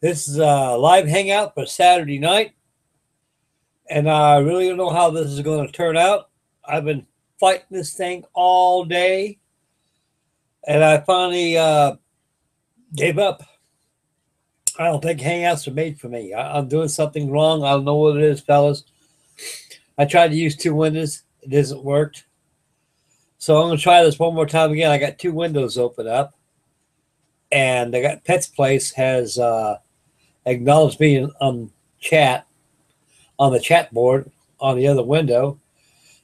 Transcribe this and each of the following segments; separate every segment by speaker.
Speaker 1: This is a live hangout for Saturday night, and I really don't know how this is going to turn out. I've been fighting this thing all day, and I finally gave up. I don't think hangouts are made for me. I'm doing something wrong. I don't know what it is, fellas. I tried to use two windows. It hasn't worked. So I'm going to try this one more time again. I got two windows open up, and I got Pet's Place has acknowledged me on chat, on the chat board on the other window.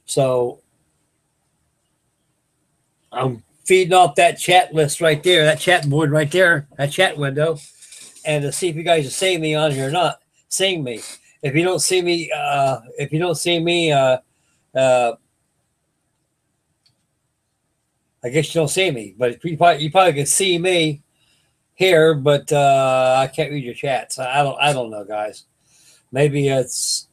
Speaker 1: So I'm feeding off that chat list right there, that chat board right there, that chat window, and to see if you guys are seeing me on here or not. Seeing me. If you don't see me, I guess you don't see me. But you probably can see me here, but I can't read your chats. I don't know, guys. Maybe it's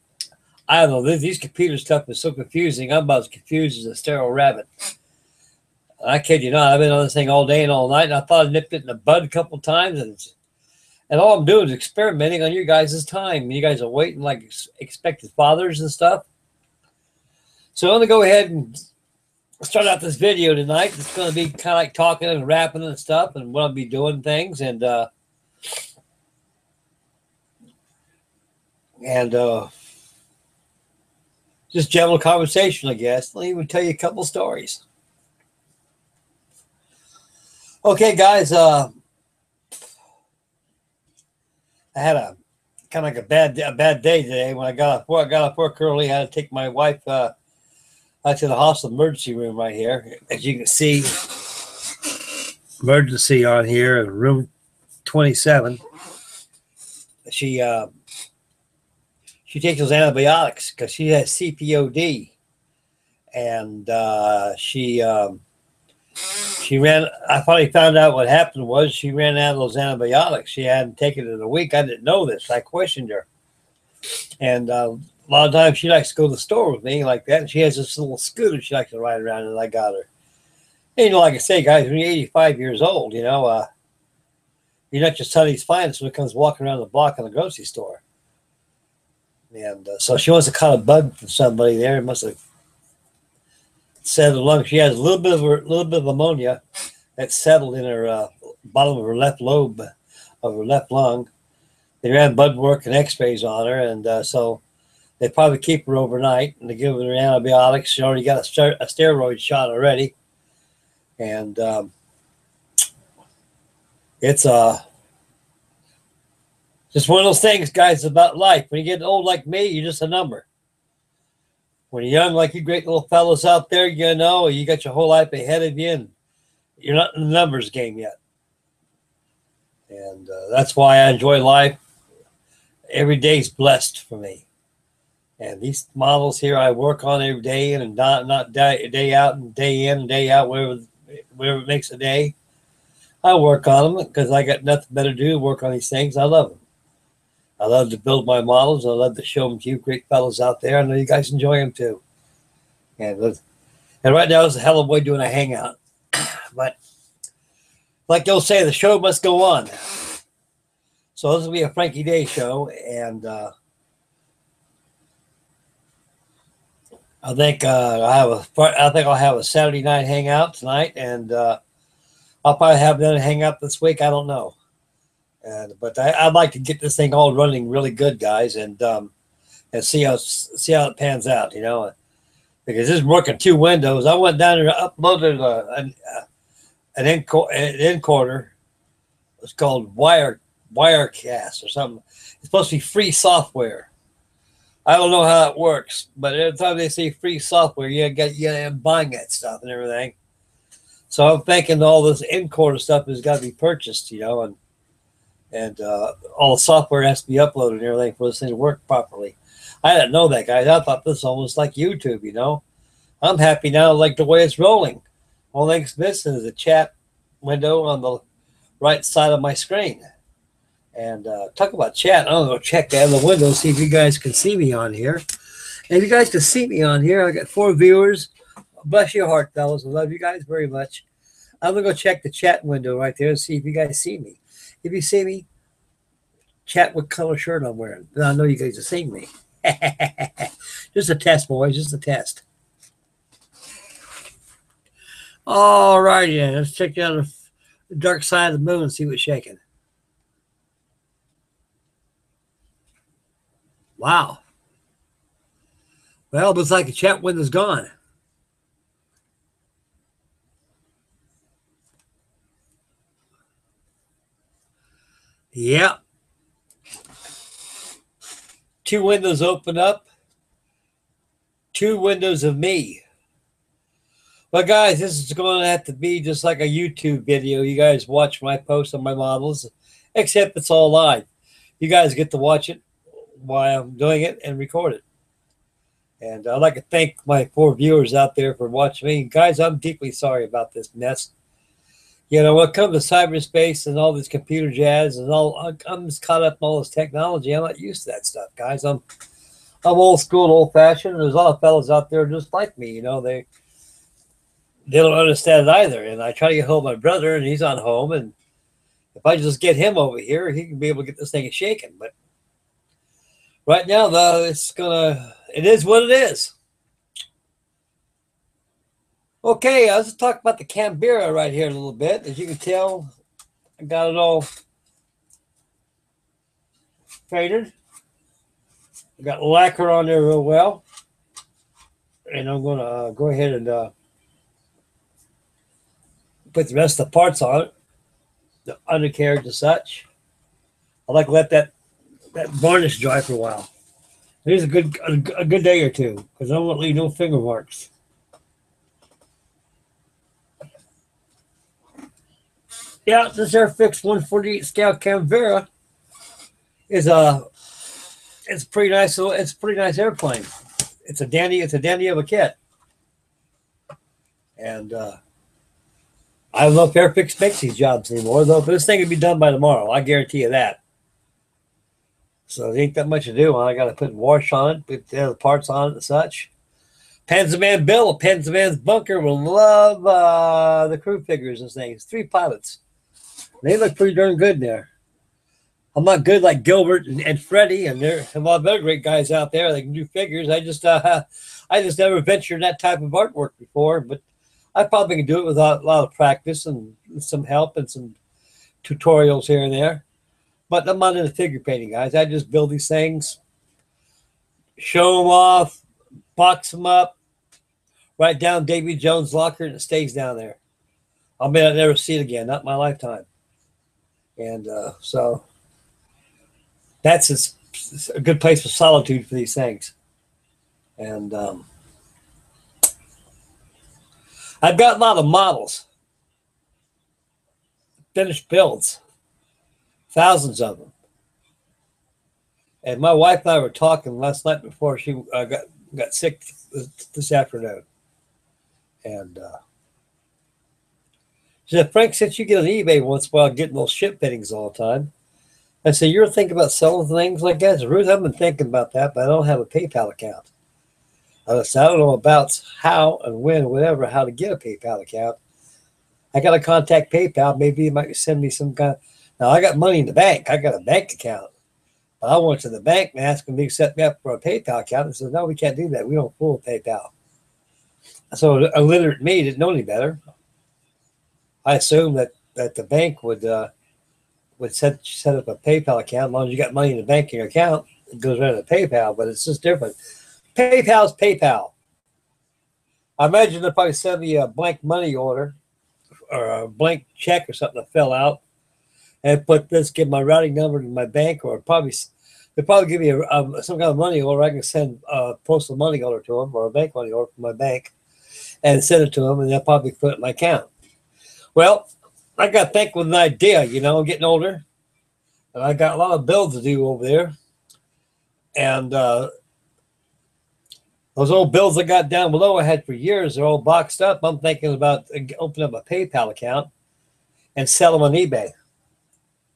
Speaker 1: I don't know. These computer stuff is so confusing. I'm about as confused as a sterile rabbit. I kid you not. I've been on this thing all day and all night, and I thought I nipped it in the bud a couple of times, and all I'm doing is experimenting on you guys' time. You guys are waiting like expected fathers and stuff. So I'm going to go ahead and start out this video tonight. It's going to be kind of like talking and rapping and stuff, and what I'll be doing things, and just general conversation, I guess. I'll even tell you a couple stories. Okay, guys. I had a kind of like a bad day today. When I got off work early. I had to take my wife out to the hospital emergency room right here. As you can see, emergency on here in room 27. She takes those antibiotics because she has CPOD, and she ran. I finally found out what happened was she ran out of those antibiotics. She hadn't taken it in a week. I didn't know this. I questioned her, and a lot of times she likes to go to the store with me like that. And she has this little scooter she likes to ride around, and I got her. And, you know, like I say, guys, when you're 85 years old, you know, you're not just Sonny's finest when it comes walking around the block in the grocery store. And so she wants to cut a bug from somebody there. It must have settled lung. She has a little bit of ammonia that settled in her bottom of her left lobe of her left lung. They ran blood work and X-rays on her, and so they probably keep her overnight and they give her antibiotics. She already got a steroid shot already, and it's just one of those things, guys, about life. When you get old like me, you're just a number. When you're young, like you great little fellows out there, you know, you got your whole life ahead of you, and you're not in the numbers game yet. And that's why I enjoy life. Every day's blessed for me. And these models here I work on every day in and not day out and day in and day out, whatever it makes a day. I work on them because I got nothing better to do than work on these things. I love them. I love to build my models. I love to show them to you great fellows out there. I know you guys enjoy them too. And right now it's a hell of a way doing a hangout. But like they'll say, the show must go on. So this will be a Frankie Day show, and I think I'll have a Saturday night hangout tonight, and I'll probably have another hangout this week. I don't know. But I'd like to get this thing all running really good, guys, and see how it pans out, you know, because this is working two windows. I went down and uploaded an encoder. It's called Wirecast or something. It's supposed to be free software. I don't know how it works, but every time they say free software, you end buying that stuff and everything. So I'm thinking all this encoder stuff has got to be purchased, you know, and all the software has to be uploaded and everything for this thing to work properly. I didn't know that, guys. I thought this was almost like YouTube, you know. I'm happy now, like the way it's rolling. All thing's missing is a chat window on the right side of my screen. And talk about chat. I'm going to check out the window, see if you guys can see me on here. And if you guys can see me on here, I got 4 viewers. Bless your heart, fellas. I love you guys very much. I'm going to go check the chat window right there and see if you guys see me. If you see me, chat what color shirt I'm wearing. I know you guys are seeing me. Just a test, boys. Just a test. All righty, then. Let's check out the dark side of the moon and see what's shaking. Wow. Well, it looks like the chat window's gone. Yeah. 2 windows open up. 2 windows of me. Well, guys, this is going to have to be just like a YouTube video. You guys watch my posts on my models, except it's all live. You guys get to watch it while I'm doing it and record it. And I'd like to thank my 4 viewers out there for watching me. Guys, I'm deeply sorry about this mess. You know, when it comes to cyberspace and all this computer jazz and all, I'm just caught up in all this technology. I'm not used to that stuff, guys. I'm old school, old fashioned. There's a lot of fellas out there just like me. You know, they don't understand it either. And I try to get hold of my brother, and he's on home. And if I just get him over here, he can be able to get this thing shaking. But right now, though, it is what it is. Okay, let's talk about the Canberra right here a little bit. As you can tell, I got it all painted. I got lacquer on there real well. And I'm going to go ahead and put the rest of the parts on it, the undercarriage and such. I like to let that varnish dry for a while. Here's a good day or two, because I don't want to leave no finger marks. Yeah, this Airfix 148 scale Canberra is it's pretty nice. So it's a pretty nice airplane. It's a dandy of a kit. And I don't know if Airfix makes these jobs anymore, though. But this thing will be done by tomorrow. I guarantee you that. So there ain't that much to do. I got to put wash on it, put the other parts on it and such. Panzerman Bill of Panzerman's Bunker will love the crew figures and things. 3 pilots. They look pretty darn good in there. I'm not good like Gilbert and Freddie, and there are a lot of other great guys out there that can do figures. I just never ventured that type of artwork before, but I probably can do it with a lot of practice and some help and some tutorials here and there. But I'm not into figure painting, guys. I just build these things, show them off, box them up, write down Davy Jones' locker, and it stays down there. I may not never see it again, not in my lifetime. And so that's a good place for solitude for these things. And I've got a lot of models, finished builds, thousands of them. And my wife and I were talking last night before she got sick this afternoon. And she said, Frank, since you get on eBay once in a while getting those ship fittings all the time, I said, you're thinking about selling things like that? Ruth, I've been thinking about that, but I don't have a PayPal account. I said, I don't know about how and when, whatever, how to get a PayPal account. I got to contact PayPal. Maybe you might send me some kind. Now, I got money in the bank. I got a bank account. But I went to the bank and asked them to set me up for a PayPal account. And said, no, we can't do that. We don't fool PayPal. So illiterate me didn't know any better. I assumed that the bank would set up a PayPal account. As long as you got money in the bank in your account, it goes right to PayPal, but it's just different. PayPal's PayPal. I imagine they'll probably send me a blank money order or a blank check or something to fill out and give my routing number to my bank, or they'll probably give me some kind of money order. I can send a postal money order to them or a bank money order from my bank and send it to them, and they'll probably put it in my account. Well, I got to think with an idea, you know, I'm getting older, and I got a lot of builds to do over there. And those old bills I got down below I had for years, they're all boxed up. I'm thinking about opening up a PayPal account and sell them on eBay.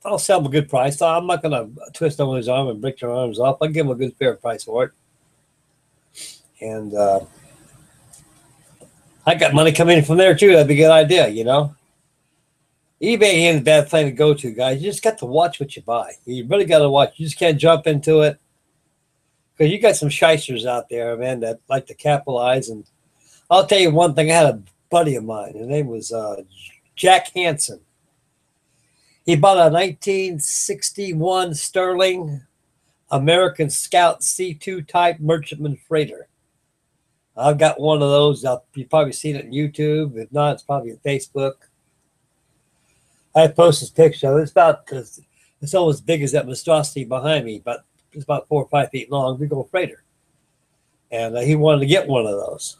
Speaker 1: I'll sell them a good price. I'm not going to twist someone's arm and break their arms off. I'll give them a good fair price for it. And I got money coming in from there too. That'd be a good idea, you know. eBay ain't a bad thing to go to, guys. You just got to watch what you buy. You really got to watch. You just can't jump into it because you got some shysters out there, man, that like to capitalize. And I'll tell you one thing. I had a buddy of mine. His name was Jack Hansen. He bought a 1961 Sterling American Scout C2 type merchantman freighter. I've got one of those. You've probably seen it on YouTube. If not, it's probably on Facebook. I posted a picture of it. It's almost as big as that monstrosity behind me, but it's about 4 or 5 feet long. Big old freighter. And he wanted to get one of those.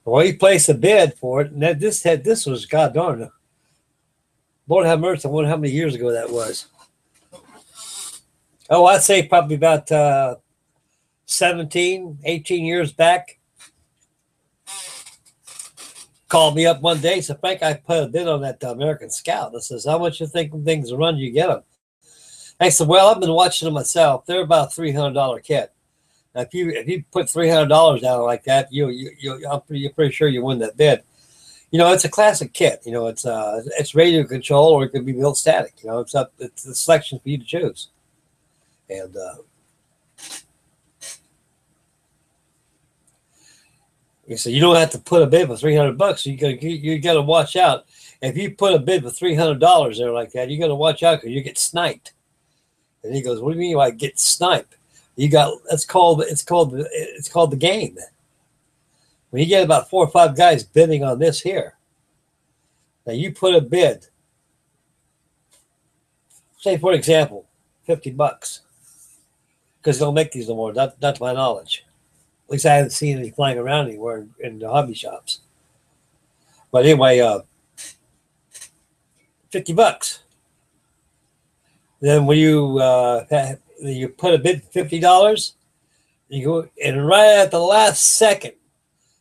Speaker 1: Well, he placed a bid for it, and this was, god darn, Lord have mercy, I wonder how many years ago that was. Oh, I'd say probably about 17, 18 years back. Called me up one day, said, Frank, I put a bid on that American Scout. I says, how much you think things run you get them? I said, well, I've been watching them myself. They're about a $300 kit. Now, if you put $300 down like that, I'm pretty sure you win that bid. You know, it's a classic kit. You know, it's radio control or it could be built static. You know, it's a selection for you to choose. And so you don't have to put a bid for $300. You got to watch out. If you put a bid for $300 there like that, you got to watch out because you get sniped. And he goes, "What do you mean I get sniped? It's called the game. When you get about 4 or 5 guys bidding on this here, now you put a bid. Say for example, $50, because they don't make these no more. Not to my knowledge. At least I haven't seen any flying around anywhere in the hobby shops. But anyway, $50. Then when you put a bid for $50, you go, and right at the last second,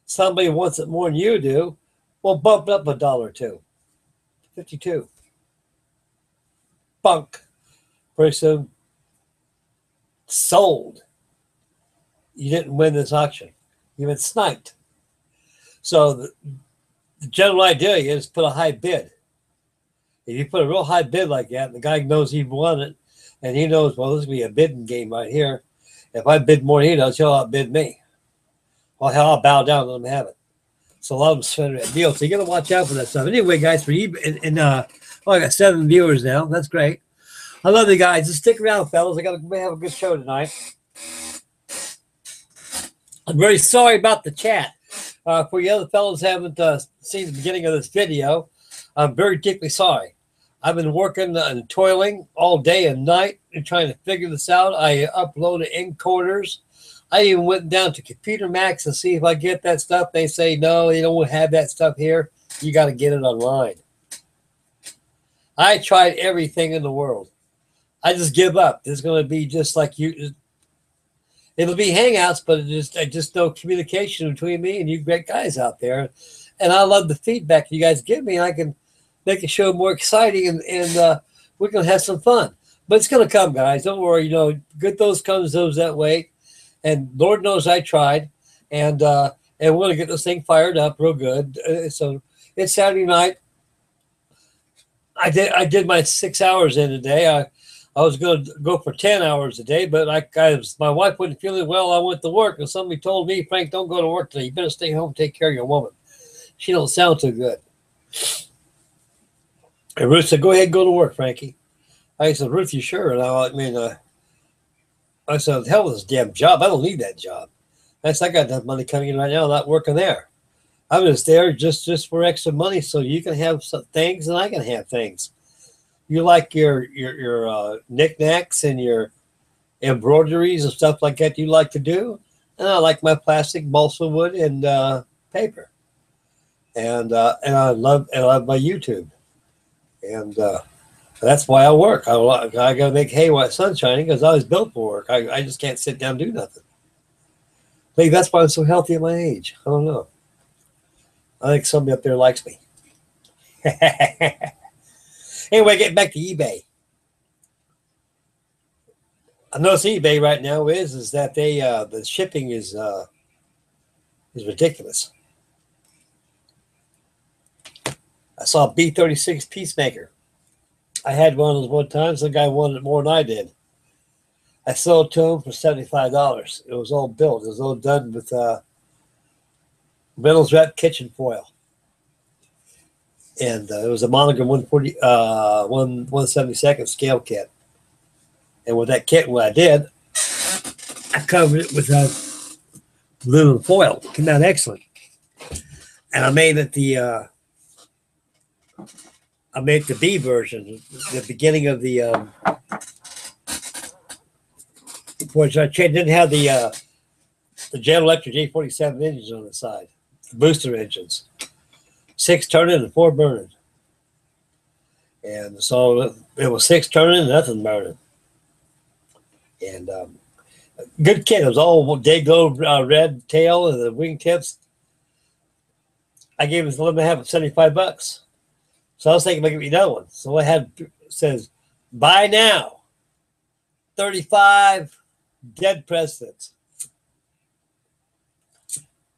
Speaker 1: somebody wants it more than you do, well, bump it up $1 or $2. 52. Bunk. Pretty soon, sold. You didn't win this auction. You've been sniped. So the general idea is put a high bid. If you put a real high bid like that, and the guy knows he won it, and he knows, well, this is going to be a bidding game right here. If I bid more than he does, he'll outbid me. Well, hell, I'll bow down and let him have it. So a lot of them spend that deal. So you got to watch out for that stuff. Anyway, guys, for you, I got 7 viewers now. That's great. I love you guys. Just stick around, fellas. I got to have a good show tonight. I'm very sorry about the chat. For you other fellows haven't seen the beginning of this video, I'm very deeply sorry. I've been working and toiling all day and night and trying to figure this out. I uploaded encoders. I even went down to Computer Max to see if I get that stuff. They say, no, they don't have that stuff here. You got to get it online. I tried everything in the world. I just give up. It's going to be just like you. It'll be Hangouts, but just no communication between me and you great guys out there. And I love the feedback you guys give me. I can make the show more exciting and we're going to have some fun. But it's going to come, guys. Don't worry. You know, good those comes, those that wait. And Lord knows I tried. And we're going to get this thing fired up real good. So it's Saturday night. I did my 6 hours in a day. I was going to go for 10 hours a day, but my wife wasn't feeling well. I went to work, and somebody told me, Frank, don't go to work today. You better stay home and take care of your woman. She don't sound too good. And Ruth said, go ahead and go to work, Frankie. I said, Ruth, you sure? And I said, hell with this damn job. I don't need that job. I said, I got enough money coming in right now. I'm not working there. I'm just there just for extra money so you can have some things and I can have things. You like your knickknacks and your embroideries and stuff like that you like to do. And I like my plastic balsa wood and paper. And I love my YouTube. And that's why I work. I got to make hay while the sun's shining because I was built for work. I just can't sit down and do nothing. Maybe that's why I'm so healthy at my age. I don't know. I think somebody up there likes me. Anyway, getting back to eBay. I notice eBay right now is that they the shipping is ridiculous. I saw a B36 Peacemaker. I had one of those one time. Some guy wanted it more than I did. I sold it to him for $75. It was all built. It was all done with Reynolds Wrap kitchen foil. And it was a Monogram 172nd scale kit. And with that kit, what I did, I covered it with aluminum foil. It came out excellent. And I made it the B version, the beginning of the which I didn't have the General Electric J47 engines on the side, the booster engines, 6 turning and 4 burning. And so it was 6 turning and nothing burning. And good kit. It was all day glow red tail and the wingtips. I gave him let me have it $75. So I was thinking, give me another one. So I had says, buy now. 35 dead presidents.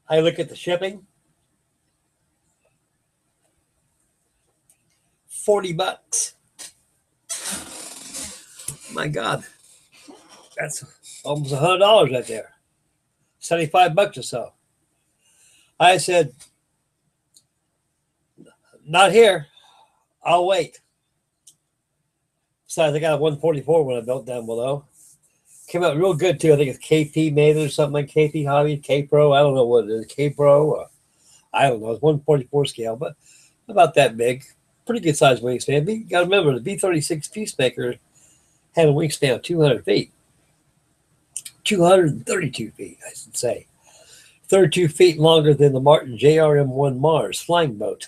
Speaker 1: I look at the shipping. $40. My God. That's almost $100 right there. $75 or so. I said, not here. I'll wait. Besides, I got a 144 when I built down below. Came out real good too. I think it's KP made it or something like KP Hobby, K Pro. I don't know what it is. K Pro. Or, I don't know. It's 144 scale, but about that big. Pretty good sized wingspan. You got to remember the B36 Peacemaker had a wingspan of 200 feet. 232 feet, I should say. 32 feet longer than the Martin JRM-1 Mars flying boat.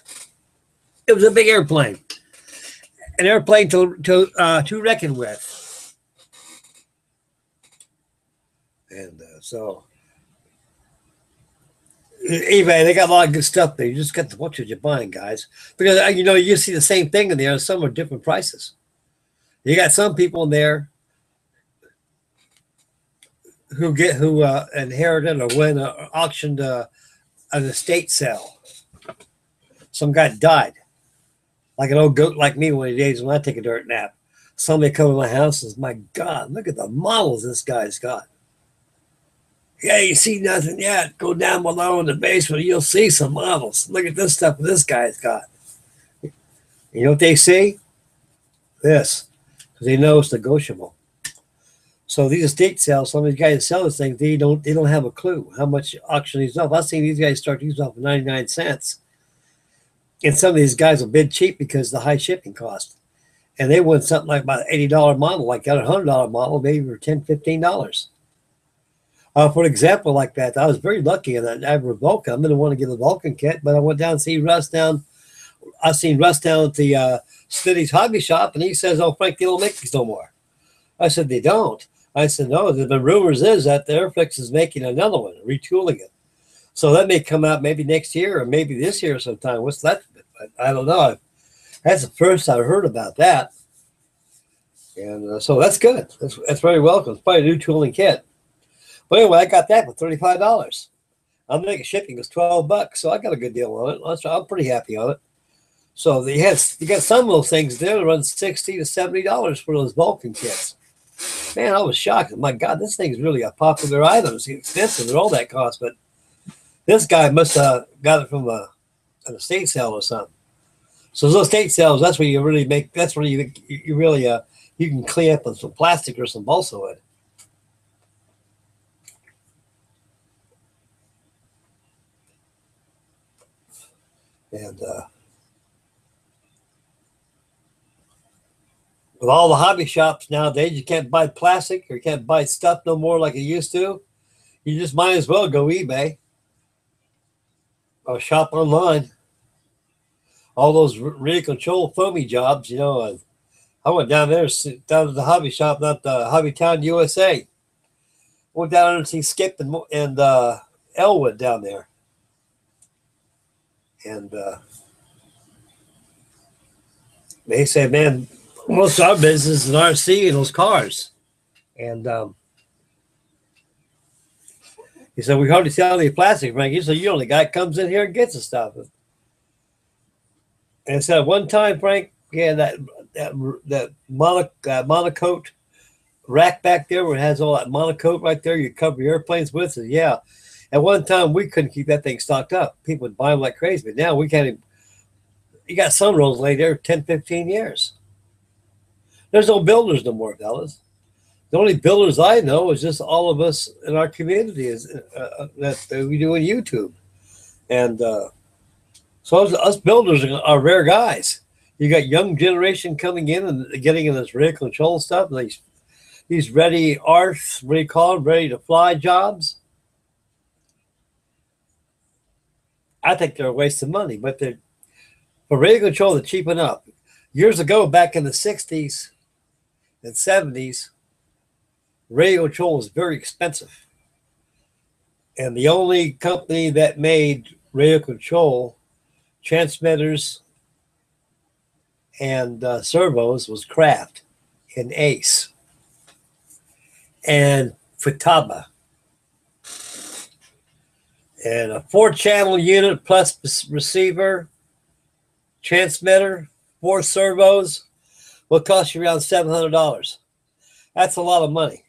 Speaker 1: It was a big airplane. An airplane to reckon with. And so, eBay, they got a lot of good stuff there. You just got to watch what you're buying, guys. Because, you see the same thing in there. Some are different prices. You got some people in there who inherited or went auctioned an estate sale. Some guy died. Like an old goat like me one of the days when I take a dirt nap. Somebody come to my house and says, my God, look at the models this guy's got. Yeah, you see nothing yet. Go down below in the basement, you'll see some models. Look at this stuff this guy's got. You know what they see? This. Because they know it's negotiable. So these estate sales, some of these guys that sell this thing, they don't have a clue how much auction these off. I've seen these guys start these off for 99 cents. And some of these guys will bid cheap because of the high shipping cost. And they won something like about an $80 model, like got a $100 model, maybe for $10, $15. For an example like that, I was very lucky in that average Vulcan. I didn't want to get a Vulcan kit, but I went down and see Russ down. I seen Russ down at the Smitty's Hobby Shop, and he says, oh, Frank, they don't make these no more. I said, they don't. I said, no, the rumors is that the Airfix is making another one, retooling it. So that may come out maybe next year or maybe this year sometime. What's that? I don't know. That's the first I heard about that. And so that's good. That's very welcome. It's probably a new tooling kit. But anyway, I got that for $35. I'm making shipping was $12, so I got a good deal on it. I'm pretty happy on it. So you got some of those things there that run $60 to $70 for those Vulcan kits. Man, I was shocked. My God, this thing is really a popular item. It's expensive and all that cost, but this guy must have got it from an estate sale or something. So those estate sales, that's where you really make. That's where you really you can clean up with some plastic or some balsa wood. And with all the hobby shops nowadays, you can't buy plastic or you can't buy stuff no more like you used to. You just might as well go eBay or shop online. All those really controlled foamy jobs, I went down there, down to the hobby shop, not the Hobby Town USA. Went down there and see Skip and Elwood down there. And they said, man, most of our business is RC and those cars. And he said, we hardly sell any plastic, Frankie. So you're the only guy that comes in here and gets the stuff. And so one time, Frank, yeah, that monocoat rack back there where it has all that monocoat right there you cover your airplanes with. So yeah, at one time we couldn't keep that thing stocked up. People would buy them like crazy, but now we can't even. You got some rolls laid there 10, 15 years. There's no builders no more, fellas. The only builders I know is just all of us in our community is that we do on YouTube. And so us builders are rare guys. You got young generation coming in and getting in this radio control stuff. And these ready arts, what do you call them, ready to fly jobs. I think they're a waste of money, but for radio control, they're cheaping up. Years ago, back in the 60s and 70s, radio control was very expensive. And the only company that made radio control transmitters and servos was Kraft and Ace and Futaba. And a 4-channel unit plus receiver, transmitter, 4 servos will cost you around $700. That's a lot of money.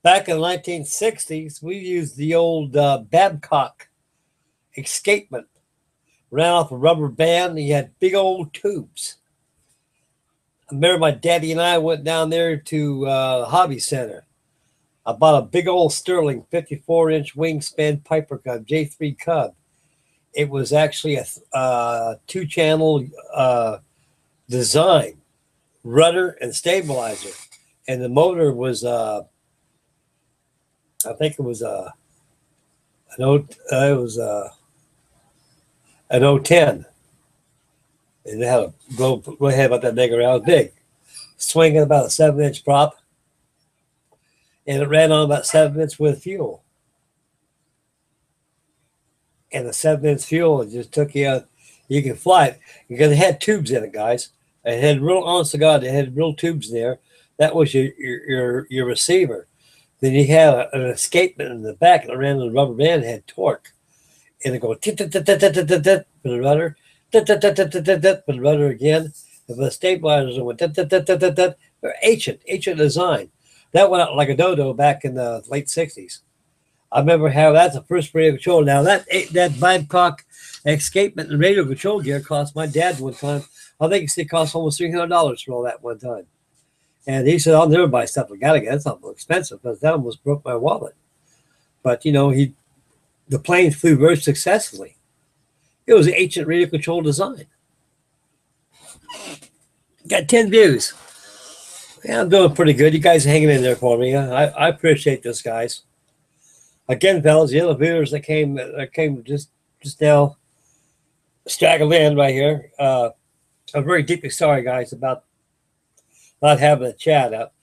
Speaker 1: Back in the 1960s, we used the old Babcock escapement. Ran off a rubber band, and you had big old tubes. I remember my daddy and I went down there to Hobby Center. I bought a big old Sterling 54-inch wingspan Piper Cub, J3 Cub. It was actually a 2-channel design, rudder and stabilizer. And the motor was, I think it was an 010. And they had a go ahead about that big around, big, swinging about a 7-inch prop. And it ran on about 7 minutes with fuel. And the 7-inch fuel, it just took you, you can fly it because it had tubes in it, guys. It had real, honest to God, it had real tubes there. That was your receiver. Then you had an escapement in the back, and it ran on the rubber band, and had torque. And it go for the rudder, for the rudder again. And the stabilizers went they're ancient design. That went out like a dodo back in the late 60s. I remember how that's the first radio control. Now that Babcock escapement and radio control gear cost my dad one time. I think it cost almost $300 for all that one time. And he said, "I'll never buy stuff like that again. That's not expensive." Because that almost broke my wallet. But you know, the plane flew very successfully. It was an ancient radio control design. Got 10 views. Yeah, I'm doing pretty good. You guys are hanging in there for me. I appreciate this, guys. Again, fellas, the other viewers that came just now, straggled in right here. I'm very deeply sorry, guys, about not having a chat up.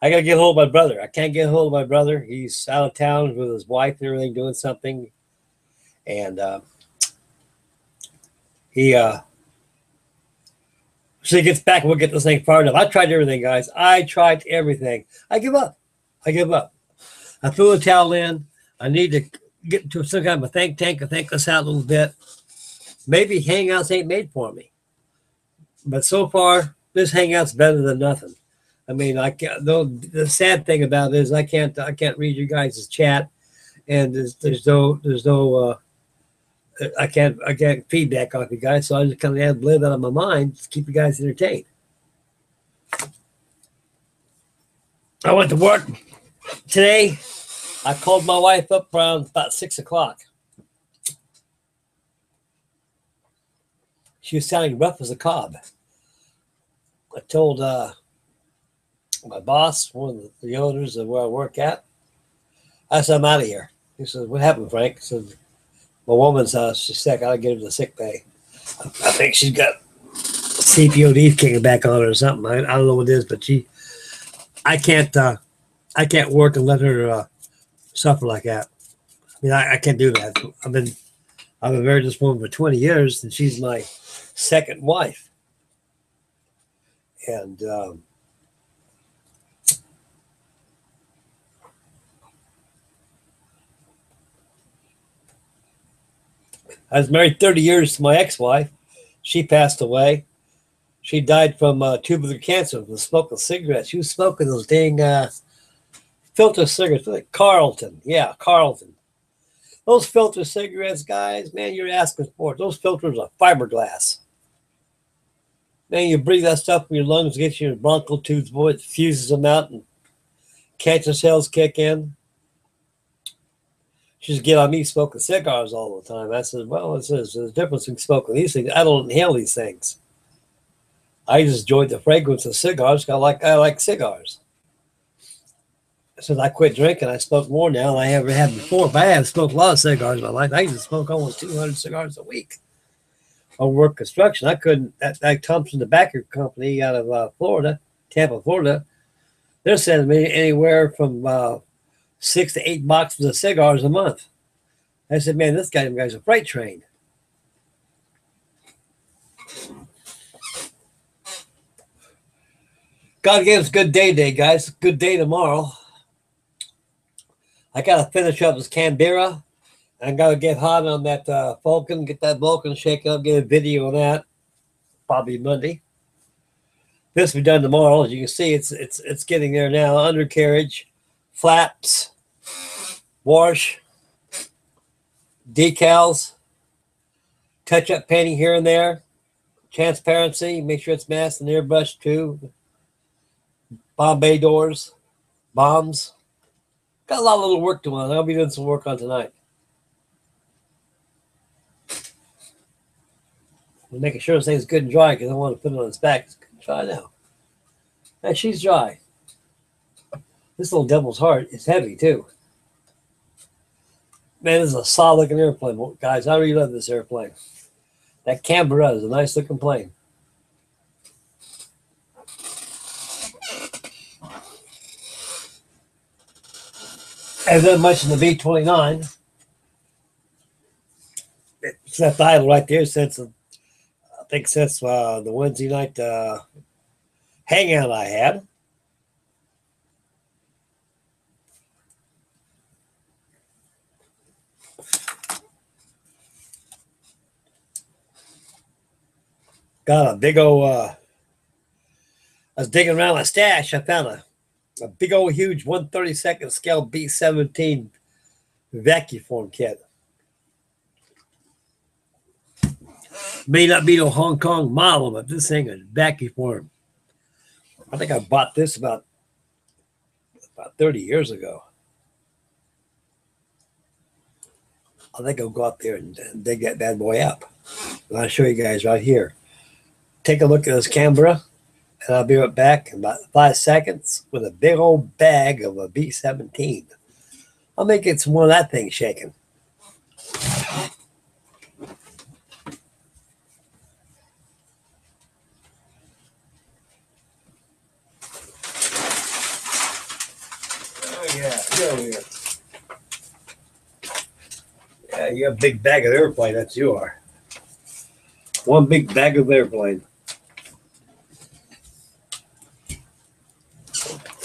Speaker 1: I got to get a hold of my brother. I can't get a hold of my brother. He's out of town with his wife and everything, doing something. And so he gets back, we'll get this thing fired up. I tried everything, guys. I tried everything. I give up. I threw a towel in. I need to get to some kind of a think tank and think this out a little bit. Maybe Hangouts ain't made for me. But so far, this Hangout's better than nothing. I mean, I can't. The sad thing about it is I can't read you guys' chat, and there's no I can't feedback off you guys, so I just kind of ad lib out of my mind to keep you guys entertained. I went to work today. I called my wife up around about 6 o'clock. She was sounding rough as a cob. I told my boss, one of the owners of where I work at, I said, "I'm out of here." He said, "What happened, Frank?" I said, "My woman's she's sick. I'll get her to sick bay. I think she's got CPOD kicking back on her or something. I don't know what it is, but I can't work and let her suffer like that. I mean, I can't do that. I've been married to this woman for 20 years, and she's my second wife. And I was married 30 years to my ex-wife. She passed away. She died from tubular cancer from smoking cigarettes. She was smoking those dang filter cigarettes. Like Carlton. Yeah, Carlton. Those filter cigarettes, guys, man, you're asking for it. Those filters are fiberglass. Man, you breathe that stuff in your lungs, gets your bronchial tubes, boy, it fuses them out, and cancer cells kick in. She just get on me smoking cigars all the time. I said, well, there's a difference in smoking these things. I don't inhale these things. I just enjoyed the fragrance of cigars. I like cigars. Since I quit drinking, I smoke more now than I ever had before. But I have smoked a lot of cigars in my life. I used to smoke almost 200 cigars a week. I work construction. I couldn't. That Thompson Tobacco Company out of Florida, Tampa, Florida, they're sending me anywhere from 6 to 8 boxes of cigars a month. I said, man, this guy's a freight train. God gave us a good day, guys. Good day tomorrow. I got to finish up this Canberra. I got to get hot on that Vulcan, get that Vulcan shaken up, get a video on that. Probably Monday. This will be done tomorrow. As you can see, it's getting there now. Undercarriage, flaps, wash, decals, touch-up painting here and there, transparency, make sure it's masked and airbrushed too. Bombay doors, bombs. Got a lot of little work to do. I'll be doing some work on tonight. I'm making sure this thing's good and dry because I want to put it on its back. It's good and dry now. And she's dry. This little devil's heart is heavy too. Man, this is a solid looking airplane, guys. I really love this airplane. That Canberra is a nice looking plane. As I mentioned, the B-29. It's that idle right there since the Wednesday night hangout I had. Got a big old, I was digging around my stash. I found a big old huge 1/32 scale B-17 vacuum form kit. May not be no Hong Kong model, but this thing is vacuum form. I think I bought this about 30 years ago. I think I'll go out there and dig that bad boy up. And I'll show you guys right here. Take a look at this Canberra, and I'll be right back in about 5 seconds with a big old bag of a B-17. I'll make it some more of that thing shaking. Oh, yeah, get over here. Yeah, you got a big bag of airplane, that's you are. One big bag of airplane.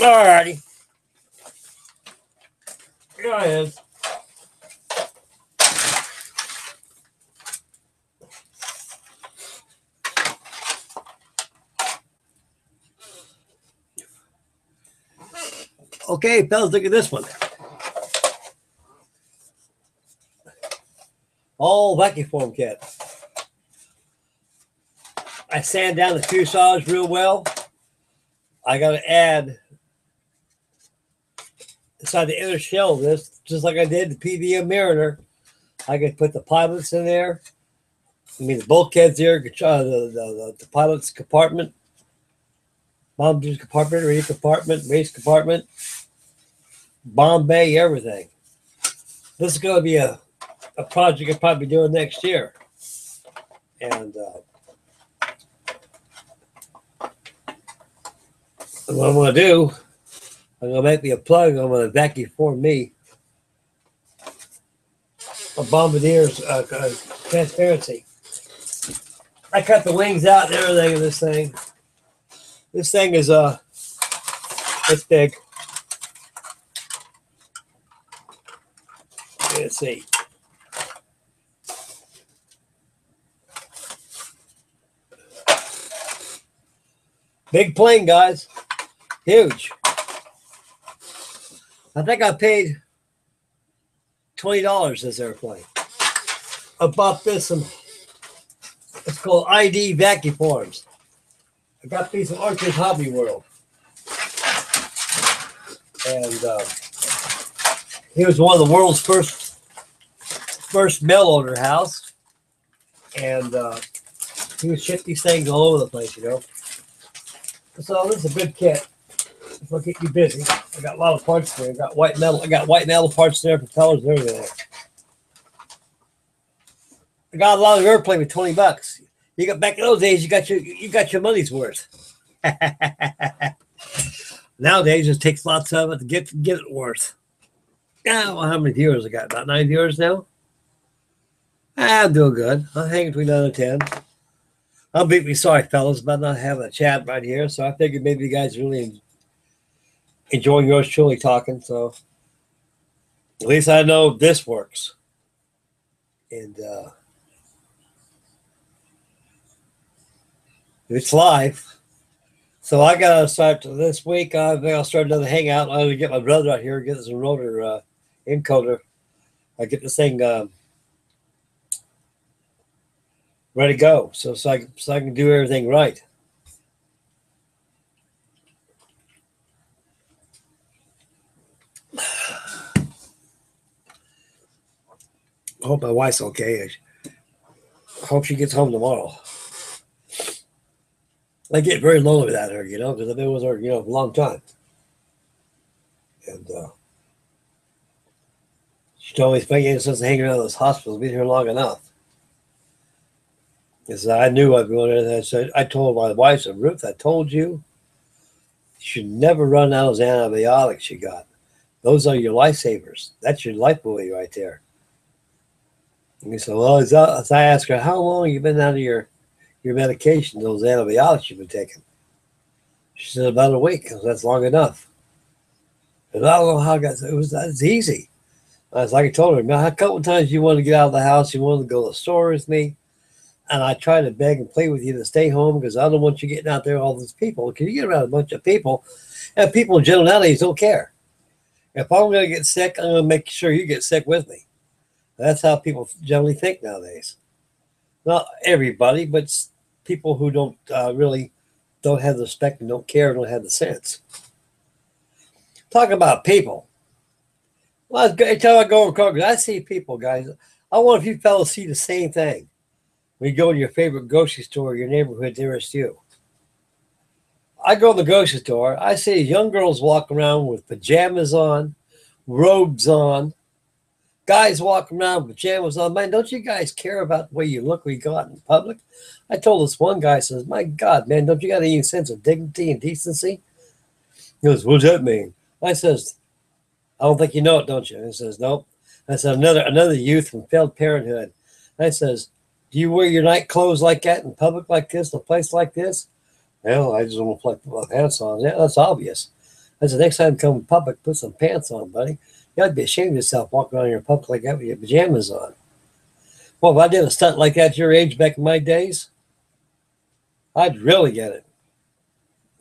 Speaker 1: All righty. Go ahead. Okay, fellas, look at this one. All vacuum form kit. I sand down the fuselage real well. I got to add inside the inner shell of this, just like I did the PVM Mariner. I could put the pilots in there. I mean, the bulkheads there, the pilot's compartment, bomber's compartment, radio compartment, race compartment, bomb bay, everything. This is going to be a project I'll probably be doing next year. And what I'm going to do, I'm going to make me a plug. I'm going to vacuum form me a Bombardier's transparency. I cut the wings out and everything of this thing. This thing is it's big. Let's see. Big plane, guys. Huge. I think I paid $20 this airplane. I bought this and it's called ID vacuum forms. I got these from Archer's Hobby World. And he was one of the world's first mail order house. And he would ship these things all over the place, you know. So this is a good kit. It'll keep you busy. I got a lot of parts there. I got white metal parts there, propellers and everything. I got a lot of airplane with $20. You got back in those days, you got your money's worth. Nowadays, it takes lots of it to get it worth. I don't know how many viewers I got. About 9 viewers now. I'm doing good. I'm hanging between 9 and 10. I'm deeply sorry, fellas, about not having a chat right here. So I figured maybe you guys really enjoying yours truly talking. So at least I know this works. And it's live. So I got to start this week. I think I'll start another hangout. I'm going to get my brother out here, get this rotor encoder. I get this thing ready to go, so I can do everything right. I hope my wife's okay. I hope she gets home tomorrow. I get very lonely without her, you know, because I've been with her, you know, for a long time. And she told me, Frankie, since hanging around those hospitals, been here long enough. Because I knew I'd be going there. I said, I told my wife, I said, Ruth, I told you, you should never run out of those antibiotics you got. Those are your lifesavers. That's your life buoy right there. And he said, well, as I asked her, how long have you been out of your medication, those antibiotics you've been taking? She said, about a week. That's long enough. And I don't know how I got it. That's easy. I was like, I told her, man, a couple of times you wanted to get out of the house, you wanted to go to the store with me. And I tried to beg and plead with you to stay home because I don't want you getting out there with all these people. Because you get around a bunch of people, and people in general nowadays don't care. If I'm going to get sick, I'm going to make sure you get sick with me. That's how people generally think nowadays. Not everybody, but people who don't really don't have the respect and don't care, don't have the sense. Talk about people. Well, every time I go in Kroger, I see people, guys. I wonder if you fellas see the same thing. When you go to your favorite grocery store, your neighborhood nearest you. I go to the grocery store, I see young girls walk around with pajamas on, robes on, guys walking around with pajamas on. Man, don't you guys care about the way you look when you go out in public? I told this one guy, says, my God, man, don't you got any sense of dignity and decency? He goes, what does that mean? I says, I don't think you know it, don't you? And he says, nope. I said, another youth from failed parenthood. I says, do you wear your night clothes like that in public like this, in a place like this? Well, I just don't want to put my pants on. Yeah, that's obvious. I said, next time you come in public, put some pants on, buddy. You ought to be ashamed of yourself walking around in your public like that with your pajamas on. Well, if I did a stunt like that at your age back in my days, I'd really get it.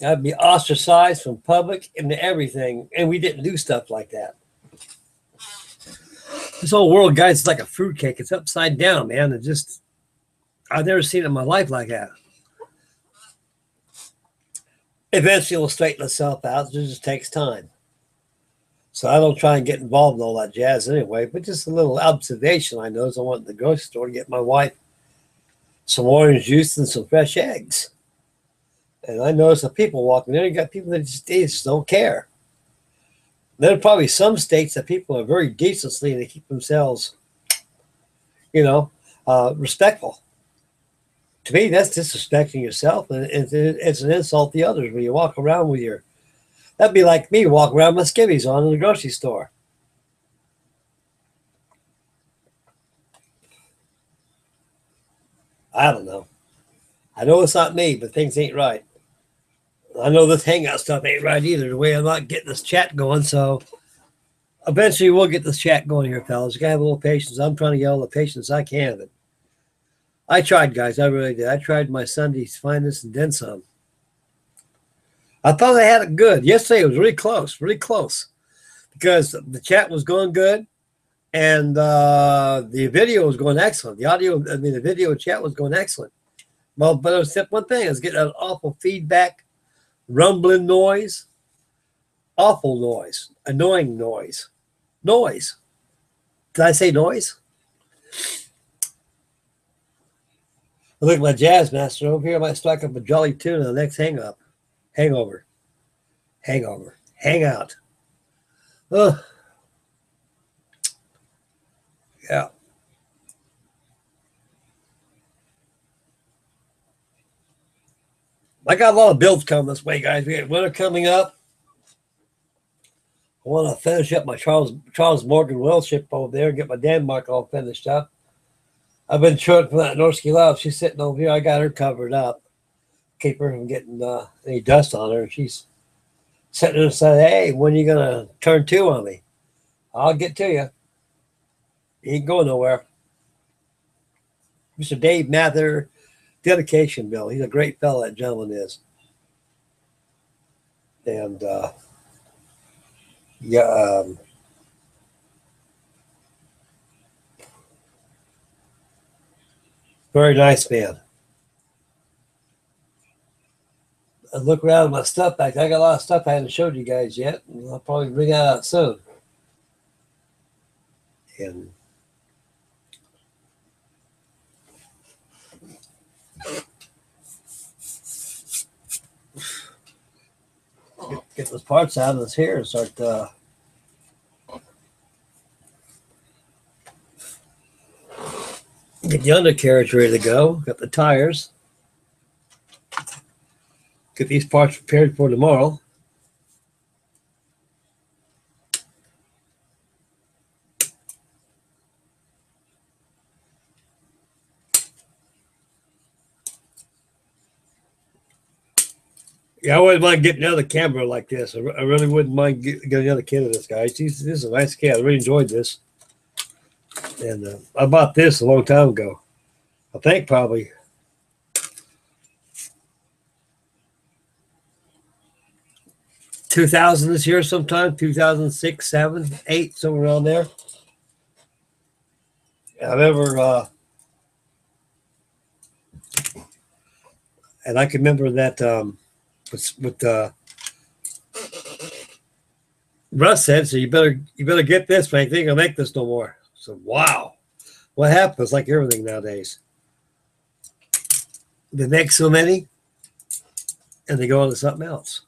Speaker 1: I'd be ostracized from public and everything, and we didn't do stuff like that. This whole world, guys, is like a fruitcake. It's upside down, man. It just, I've never seen it in my life like that. Eventually, it'll straighten itself out. It just takes time. So I don't try and get involved in all that jazz anyway, but just a little observation I noticed. I went to the grocery store to get my wife some orange juice and some fresh eggs. And I noticed the people walking there. You got people that just don't care. There are probably some states that people are very decently and they keep themselves, you know, respectful. To me, that's disrespecting yourself, and it's an insult to others when you walk around with your. That'd be like me walking around with my skivvies on in the grocery store. I don't know. I know it's not me, but things ain't right. I know this hangout stuff ain't right either. The way I'm not getting this chat going, so eventually we'll get this chat going here, fellas. You gotta have a little patience. I'm trying to get all the patience I can, but I tried, guys. I really did. I tried my Sunday's finest and then some. I thought I had it good. Yesterday it was really close, because the chat was going good, and the video was going excellent. The video chat was going excellent. Well, but it was except one thing: I was getting an awful feedback, rumbling noise, awful noise, annoying noise. Did I say noise? I look at my jazz master over here. I might strike up a jolly tune on the next hangover, hangout. Ugh. Yeah. I got a lot of builds coming this way, guys. We got winter coming up. I want to finish up my Charles Morgan well ship over there and get my Denmark all finished up. I've been short from that Norski Love. She's sitting over here. I got her covered up. Keep her from getting any dust on her. She's sitting there and said, "Hey, when are you going to turn 2 on me? I'll get to you. You ain't going nowhere." Mr. Dave Mather, dedication, Bill. He's a great fellow, that gentleman is. And, yeah, very nice man. I look around at my stuff back there. I got a lot of stuff I haven't showed you guys yet. And I'll probably bring that out soon. And get those parts out of this here and start get the undercarriage ready to go. Got the tires. Get these parts prepared for tomorrow. Yeah, I wouldn't mind getting another camera like this. I really wouldn't mind getting another kit of this, guys. This is a nice kit. I really enjoyed this. And I bought this a long time ago. I think probably 2000 this year sometime, 2006, 7, 8, somewhere around there. I remember, and I can remember that with Russ said, so you better get this, Frank. They ain't gonna make this no more. So wow, what happens? Like everything nowadays, they make so many, and they go on to something else.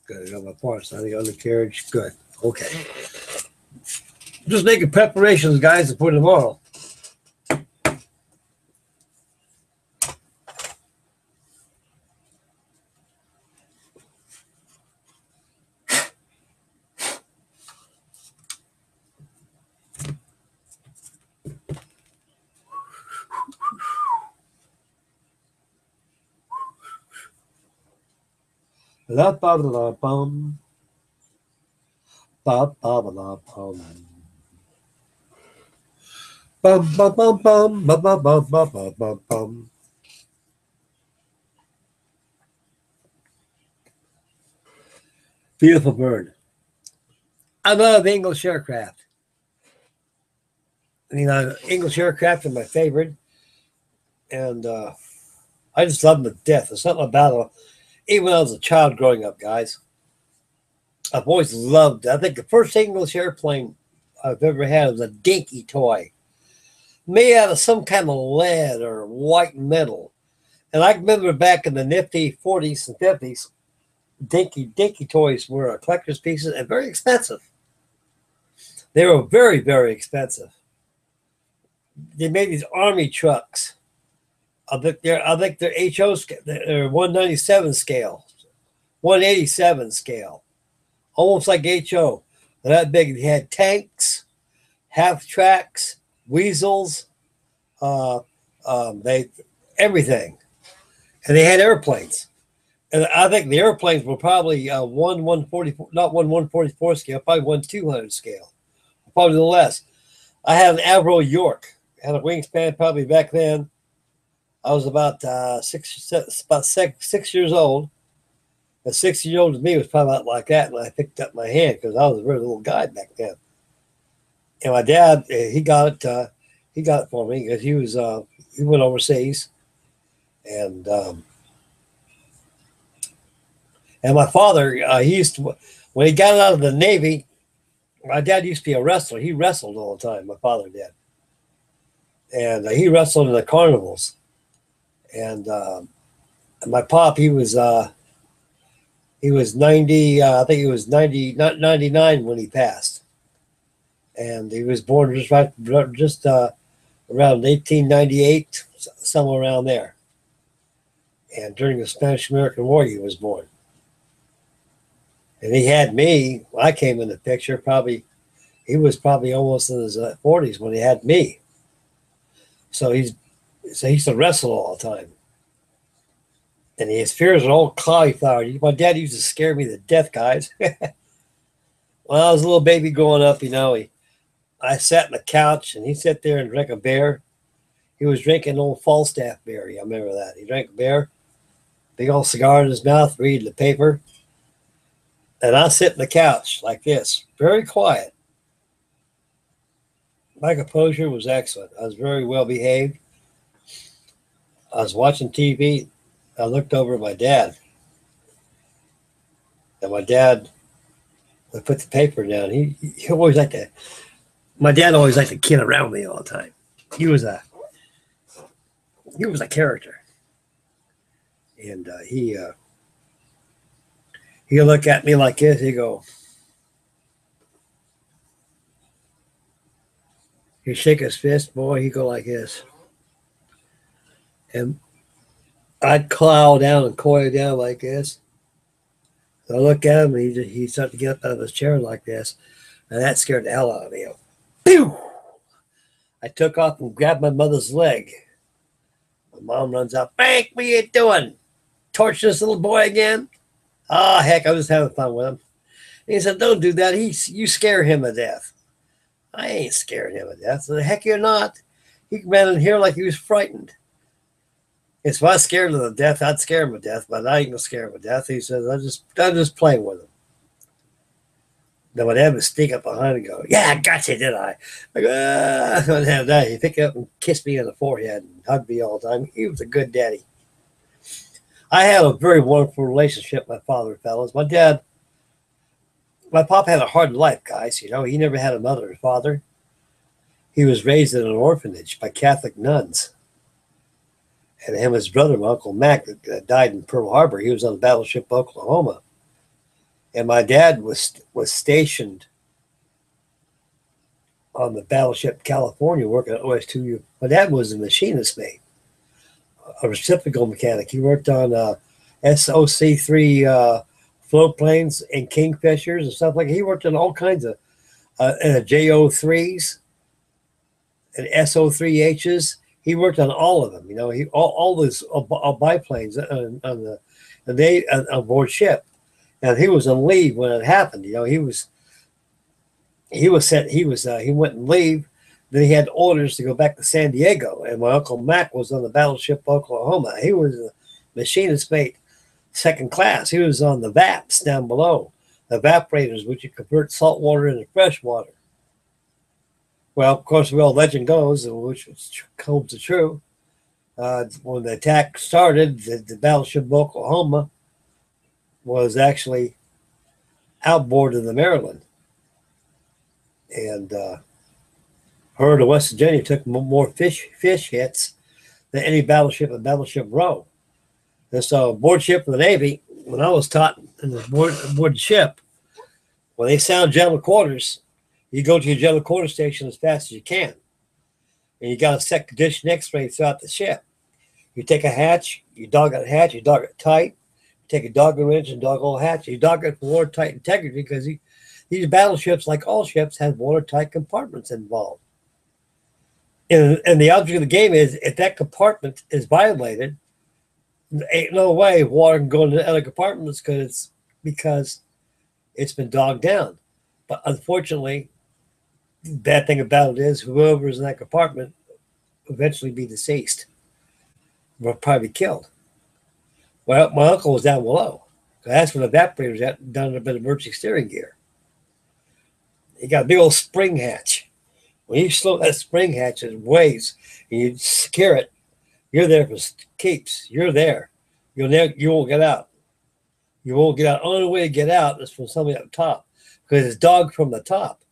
Speaker 1: Good. I got my parts. I think undercarriage. Good. Okay. Just making preparations, guys, for tomorrow. La ba la bum. Ba ba la bum. Bum bum bum bum ba ba ba ba ba ba bum. Beautiful bird. I love English aircraft. I mean, English aircraft are my favorite, and I just love them to death. There's something about them. Even when I was a child growing up, guys, I've always loved. I think the first English airplane I've ever had was a dinky toy, made out of some kind of lead or white metal. And I remember back in the nifty 40s and 50s, dinky toys were collector's pieces and very expensive. They were very, very expensive. They made these army trucks. I think they're HO scale, they're 197 scale, 187 scale, almost like HO. They're that big. They had tanks, half tracks, weasels, they everything, and they had airplanes. And I think the airplanes were probably 1/144, not 1/144 scale, probably 1/200 scale, probably a little less. I had an Avro York, had a wingspan probably back then. I was about 6 years old. A 6-year-old to me was probably about like that, and I picked up my hand because I was a very little guy back then. And my dad, he got it. He got it for me because he went overseas, and my father, he used to, when he got out of the Navy, my dad used to be a wrestler. He wrestled all the time. My father did, and he wrestled in the carnivals. And my pop, he was 90. I think he was 90, not 99 when he passed, and he was born just around 1898, somewhere around there. And during the Spanish-American War, he was born. And he had me. When I came in the picture, he was probably almost in his 40s when he had me. So he used to wrestle all the time. And his fears are all cauliflower. My dad used to scare me to death, guys. When I was a little baby growing up, I sat on the couch and he sat there and drank a beer. He was drinking old Falstaff beer. I remember that. He drank a beer, big old cigar in his mouth, reading the paper. And I sit on the couch like this, very quiet. My composure was excellent. I was very well behaved. I was watching TV. I looked over at my dad. And my dad would put the paper down. He always liked to, my dad always liked to kid around me all the time. He was a character. And he'd look at me like this. He'd go, he'd shake his fist, boy, he'd go like this. And I'd coil down and coil down like this. So I look at him, and he started to get up out of his chair like this. And that scared the hell out of me. Pew! I took off and grabbed my mother's leg. My mom runs out. Frank, what are you doing? Torture this little boy again? Oh, heck, I was just having fun with him. And he said, don't do that. You scare him to death. I ain't scaring him to death. So the heck you're not. He ran in here like he was frightened. If I was scared him to death, I'd scare him to death, but I ain't gonna scare him to death. He says, I'm just playing with him. Then my dad would sneak up behind and go, yeah, I got you, did I? I go, I don't have that. He'd pick up and kiss me on the forehead and hug me all the time. He was a good daddy. I had a very wonderful relationship with my father, fellas. My pop had a hard life, guys. He never had a mother or father. He was raised in an orphanage by Catholic nuns. And him and his brother, my Uncle Mac, that died in Pearl Harbor, he was on the battleship Oklahoma. And my dad was stationed on the battleship California working at OS2U. My dad was a machinist mate, a reciprocal mechanic. He worked on SOC3 float planes and Kingfishers and stuff like that. He worked on all kinds of JO3s and SO3Hs. He worked on all of them. All those biplanes on board ship. And he was on leave when it happened. He went and leave. Then he had orders to go back to San Diego. And my Uncle Mac was on the battleship Oklahoma. He was a machinist mate, second class. He was on the VAPs down below, the evaporators, which you convert salt water into fresh water. Well, of course, the old legend goes, which holds the true. When the attack started, the battleship Oklahoma was actually outboard of the Maryland. And her to West Virginia took more fish hits than any battleship in Battleship Row. And so board ship of the Navy, when I was taught in the board ship, when they sound general quarters, you go to your general quarter station as fast as you can. And you got a set condition x-ray throughout the ship. You take a hatch, you dog it hatch, you dog it tight. You take a dog wrench and dog all hatch. You dog it for watertight integrity because these battleships, like all ships, have watertight compartments involved. And the object of the game is if that compartment is violated, There ain't no way water can go into the other compartments because it's been dogged down. But unfortunately, the bad thing about it is whoever's in that compartment will eventually be deceased. Will probably be killed. Well, my uncle was down below. That's when the evaporator's done a bit of emergency steering gear. He got a big old spring hatch. When you slow that spring hatch, it weighs, and you secure it, you're there for keeps. You're there. You won't get out. You won't get out. Only way to get out is from somebody up top, because it's dogged from the top,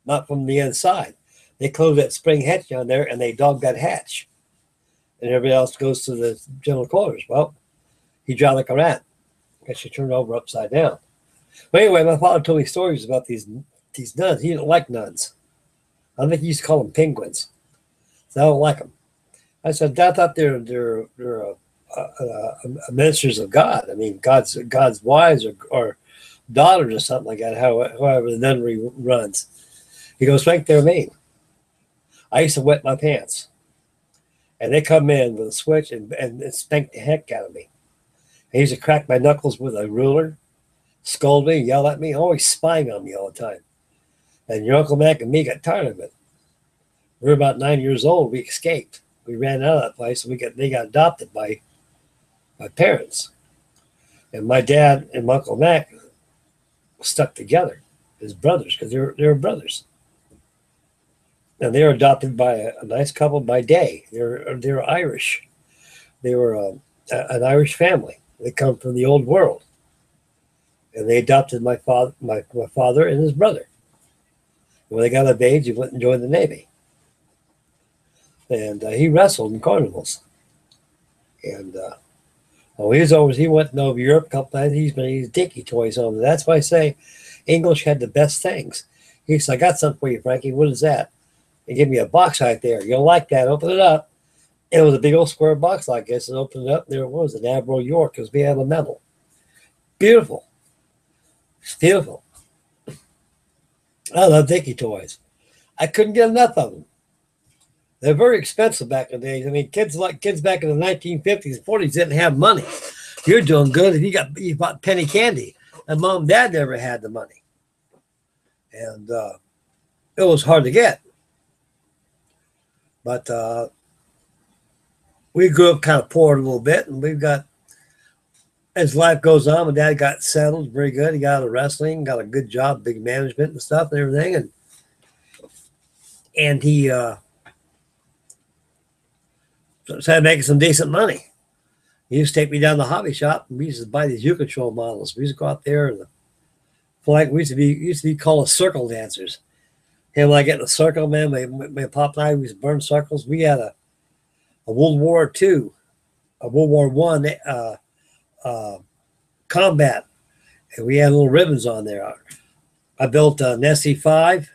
Speaker 1: not from the inside. They close that spring hatch down there, and they dog that hatch, and everybody else goes to the general quarters. Well, he drowned like a rat. I guess she turned over upside down. But anyway, my father told me stories about these nuns. He didn't like nuns. I think he used to call them penguins. So I don't like them. I said, I thought they're ministers of God. I mean, God's wives or daughters or something like that, however the nunnery runs. He goes, Frank, they're mean. I used to wet my pants. And they come in with a switch and spank the heck out of me. He used to crack my knuckles with a ruler, scold me, yell at me, always spying on me all the time. And your Uncle Mac and me got tired of it. We were about 9 years old. We escaped. We ran out of that place, and they got adopted by my parents. And my dad and my Uncle Mac stuck together as brothers because they were brothers. And they were adopted by a nice couple by day. They were Irish. They were an Irish family. They come from the old world, and they adopted my father and his brother. When they got of age, he went and joined the Navy, and he wrestled in carnivals. And he went over Europe a couple times. He's dinky toys on. That's why I say English had the best things. He said, "I got something for you, Frankie. What is that?" They gave me a box right there. You'll like that. Open it up. It was a big old square box like this. And opened it up. There it was, an Admiral York. It was made out of metal. Beautiful. It's beautiful. I love dinky toys. I couldn't get enough of them. They're very expensive back in the days. I mean, kids back in the 1950s and 40s didn't have money. You're doing good if you bought penny candy. And mom and dad never had the money. And it was hard to get. But we grew up kind of poor a little bit, and we've got, as life goes on, my dad got settled very good. He got out of wrestling, got a good job, big management and stuff and everything. And he started making some decent money. He used to take me down to the hobby shop, and we used to buy these U-Control models. We used to go out there and we used to be called circle dancers. And when I get in a circle, man, my pop and I used to burn circles. We had a World War II, a World War I combat, and we had little ribbons on there. I built an SE5,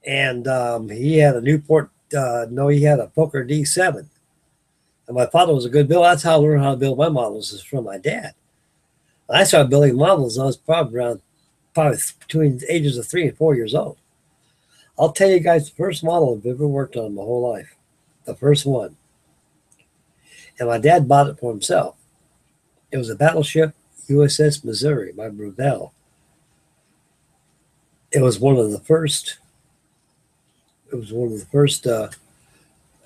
Speaker 1: and he had a Newport. He had a Poker D7. And my father was a good builder. That's how I learned how to build my models, is from my dad. I started building models. I was probably between the ages of 3 and 4 years old. I'll tell you guys, the first model I've ever worked on my whole life, the first one. And my dad bought it for himself. It was a battleship USS Missouri by Brunel. It was one of the first.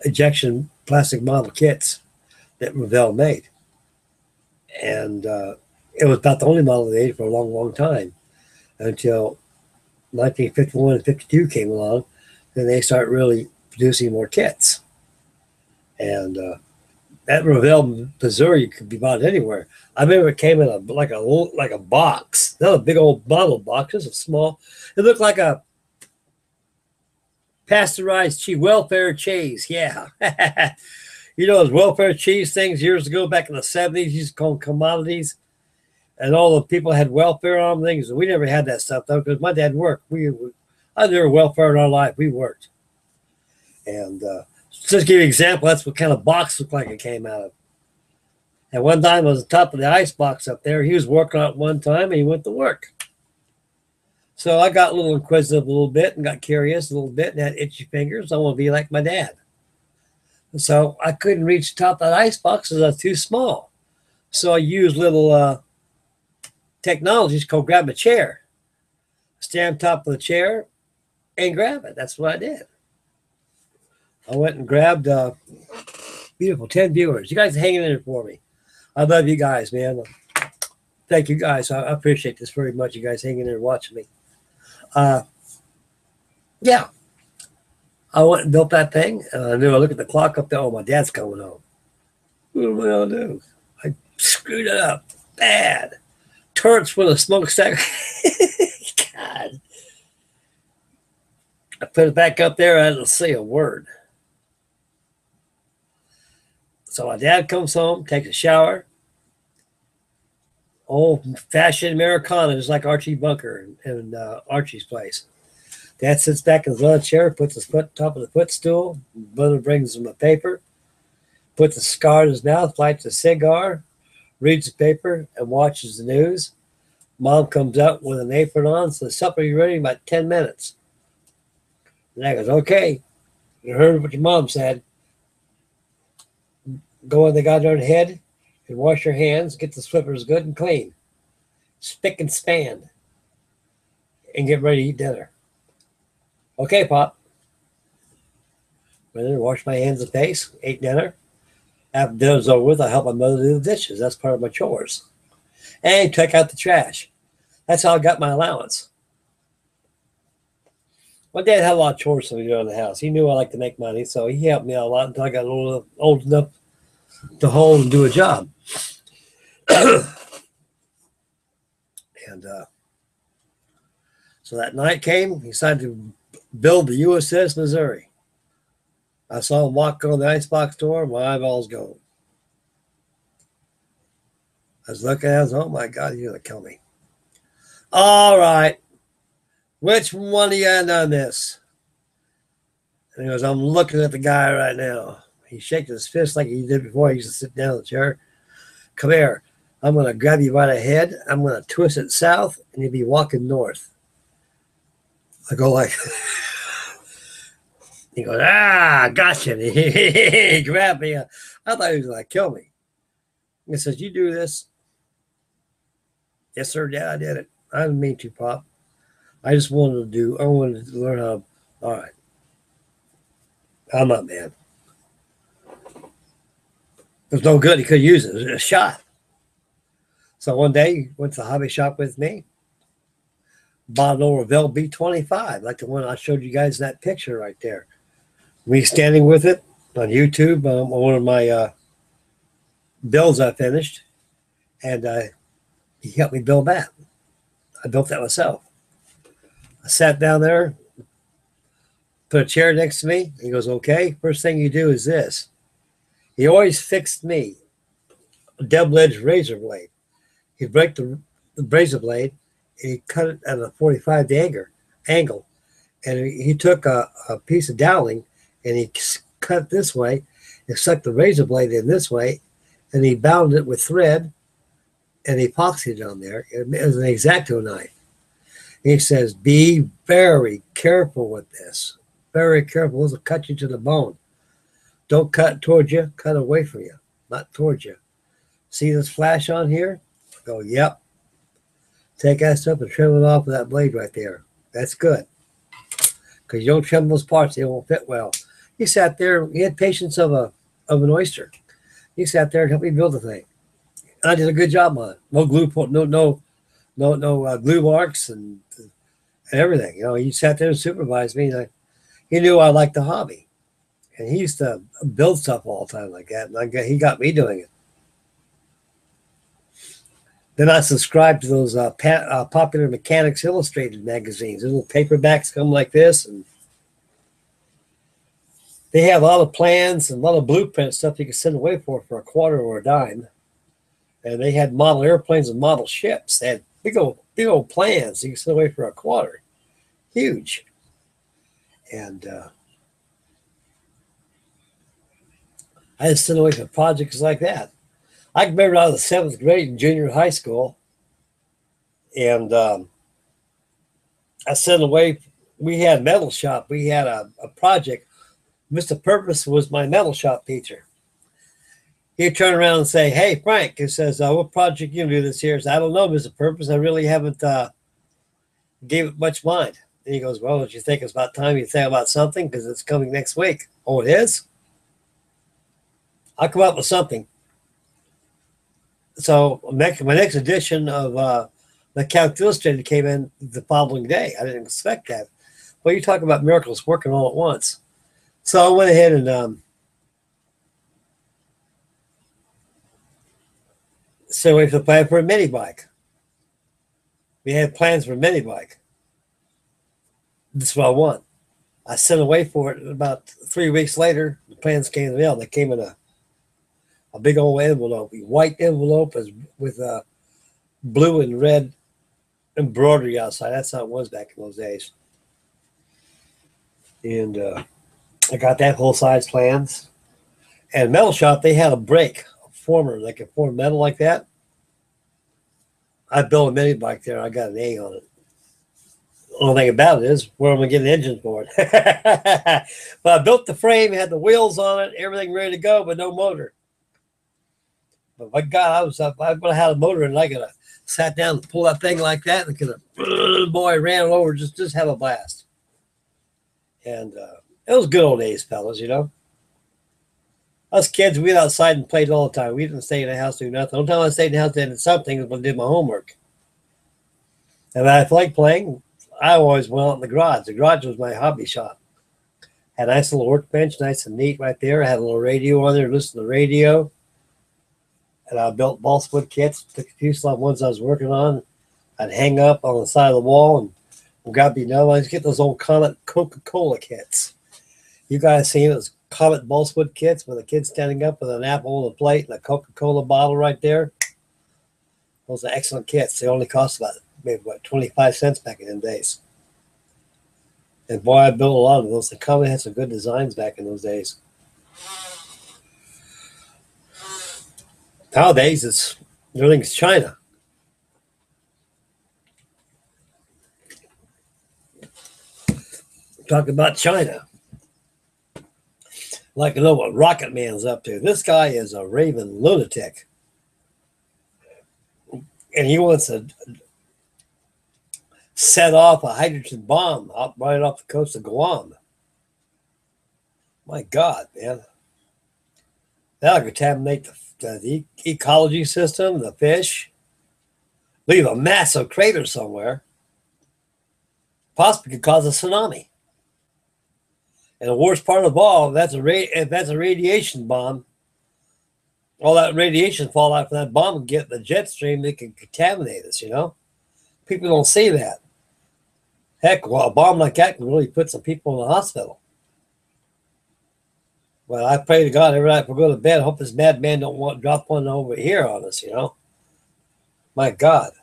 Speaker 1: Ejection plastic model kits that Revell made, and it was about the only model they made for a long, long time, until 1951 and 52 came along. Then they started really producing more kits, and that Revell Missouri could be bought anywhere. I remember it came in like a box, not a big old bottle box, just a small. It looked like a pasteurized welfare cheese. Yeah. You know those welfare cheese things years ago, back in the 70s, used to call them commodities. And all the people had welfare on things. We never had that stuff, though, because my dad worked. I never welfare in our life. We worked. And just to give you an example, that's what kind of box looked like it came out of. And one time I was on top of the ice box up there. He was working on it one time, and he went to work. So I got a little inquisitive a little bit and got curious a little bit and had itchy fingers. I want to be like my dad. So I couldn't reach the top of that ice box because I was too small. So I used little technologies called grab a chair, stand on top of the chair and grab it. That's what I did. I went and grabbed beautiful 10 viewers. You guys are hanging in there for me. I love you guys, man. Thank you guys. I appreciate this very much. You guys hanging there watching me. Yeah. I went and built that thing. And I knew I look at the clock up there. Oh, my dad's coming home. What am I going to do? I screwed it up bad. Turrets with a smokestack. God. I put it back up there. I didn't say a word. So my dad comes home, takes a shower. Old-fashioned Americana, just like Archie Bunker and Archie's place. Dad sits back in his leather chair, puts his foot on top of the footstool. Brother brings him a paper, puts a cigar in his mouth, lights a cigar, reads the paper, and watches the news. Mom comes out with an apron on, says, supper you ready in about 10 minutes. And Dad goes, okay. You heard what your mom said. Go in the goddamn head and wash your hands, get the slippers good and clean. Spick and span. And get ready to eat dinner. Okay, Pop. Went in, washed my hands and face, ate dinner. After dinner's over with, I help my mother do the dishes. That's part of my chores. And take out the trash. That's how I got my allowance. My dad had a lot of chores to do in the house. He knew I liked to make money, so he helped me out a lot until I got old enough to hold and do a job. And so that night came, he decided to build the USS Missouri. I saw him walk on the icebox door, my eyeballs going. I was looking at him, oh my God, you're going to kill me. All right, which one of you done this? And he goes, I'm looking at the guy right now. He shakes his fist like he did before. He used to sit down in the chair. Come here. I'm going to grab you by the head. I'm going to twist it south, and you'll be walking north. I go like, he goes, gotcha. He grabbed me. I thought he was going to kill me. He says, you do this? Yes, sir, Dad, I did it. I didn't mean to, Pop. I wanted to learn how. All right. I'm not mad. It was no good. He could use it. It was a shot. So one day, he went to the hobby shop with me, bought an old Revell B25, like the one I showed you guys in that picture right there. Me standing with it on YouTube on one of my builds I finished, and he helped me build that. I built that myself. I sat down there, put a chair next to me. He goes, okay, first thing you do is this. He always fixed me a double-edged razor blade. He'd break the razor blade, and he cut it at a 45 angle. And he took a piece of doweling, and he cut it this way, and stuck the razor blade in this way, and he bound it with thread, and he epoxied it on there. It was an X-Acto knife. He says, be very careful with this. Very careful. This will cut you to the bone. Don't cut towards you. Cut away from you, not towards you. See this flash on here? Go, yep. Take that stuff and trim it off with that blade right there. That's good. Because you don't trim those parts, they won't fit well. He sat there. He had patience of an oyster. He sat there and helped me build the thing. And I did a good job on it. No glue, no glue marks and everything. You know, he sat there and supervised me. And he knew I liked the hobby. And he used to build stuff all the time like that. And he got me doing it. Then I subscribed to those Popular Mechanics Illustrated magazines. Little paperbacks come like this. And they have a lot of plans and a lot of blueprint stuff you can send away for a quarter or a dime. And they had model airplanes and model ships. They had big old plans you can send away for a quarter. Huge. And I just sent away for projects like that. I can remember I was in 7th grade in junior high school. And I sent away, we had metal shop. We had a project, Mr. Purpose was my metal shop teacher. He'd turn around and say, "Hey, Frank," he says, "what project you do this year?" I said, "I don't know, Mr. Purpose. I really haven't gave it much mind." And he goes, "Well, don't you think it's about time you think about something because it's coming next week?" "Oh, it is? I'll come up with something." So my next edition of the Calculus Illustrated came in the following day. I didn't expect that. Well, you talk about miracles working all at once. So I went ahead and so we had plan for a mini bike. We had plans for a mini bike. This is what I want. I sent away for it. About 3 weeks later, the plans came in the mail. They came in a big old envelope, a white envelope with blue and red embroidery outside. That's how it was back in those days. And I got that whole size plans. And metal shop, they had a brake, a former, like a form metal like that. I built a mini bike there. I got an A on it. The only thing about it is where am I getting the engine for it? But I built the frame, had the wheels on it, everything ready to go, but no motor. But my God, I would have had a motor and I could have sat down and pulled that thing like that and could have, boy, ran over, just have a blast. And it was good old days, fellas, you know. Us kids, we went outside and played all the time. We didn't stay in the house doing nothing. The only time I stayed in the house doing something was when I did my homework. And when I liked playing, I always went out in the garage. The garage was my hobby shop. Had a nice little workbench, nice and neat right there. I had a little radio on there, listen to the radio. And I built balsa wood kits, took a few slab ones I was working on. I'd hang up on the side of the wall and God be known, I'd get those old Comet Coca-Cola kits. You guys seen those Comet balsa wood kits with a kid standing up with an apple on a plate and a Coca-Cola bottle right there? Those are excellent kits. They only cost about maybe, 25 cents back in them days. And boy, I built a lot of those. The Comet had some good designs back in those days. Nowadays, everything's China. Talk about China. Like to know what Rocket Man's up to. This guy is a raving lunatic. And he wants to set off a hydrogen bomb right off the coast of Guam. My God, man. That'll contaminate the ecology system, the fish. Leave a massive crater somewhere. Possibly could cause a tsunami. And the worst part of all, if that's a radiation bomb, all that radiation fallout from that bomb can get the jet stream, it can contaminate us, you know? People don't see that. Heck, well, a bomb like that can really put some people in the hospital. Well, I pray to God every night before I go to bed, I hope this madman don't drop one over here on us, you know? My God.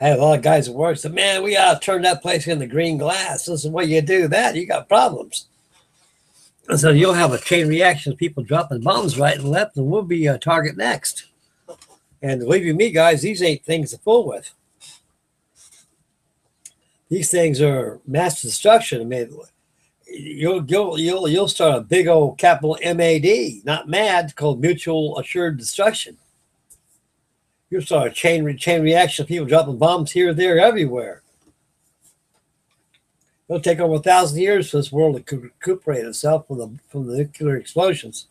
Speaker 1: I have a lot of guys at work say, man, we got to turn that place into green glass. This is what you do that, you got problems. And so you'll have a chain reaction of people dropping bombs right and left, and we'll be a target next. And believe you me, guys, these ain't things to fool with. These things are mass destruction. I mean, you'll start a big old capital MAD, not mad, called mutual assured destruction. You'll start a chain reaction of people dropping bombs here, there, everywhere. It'll take over 1,000 years for this world to recuperate itself from the nuclear explosions.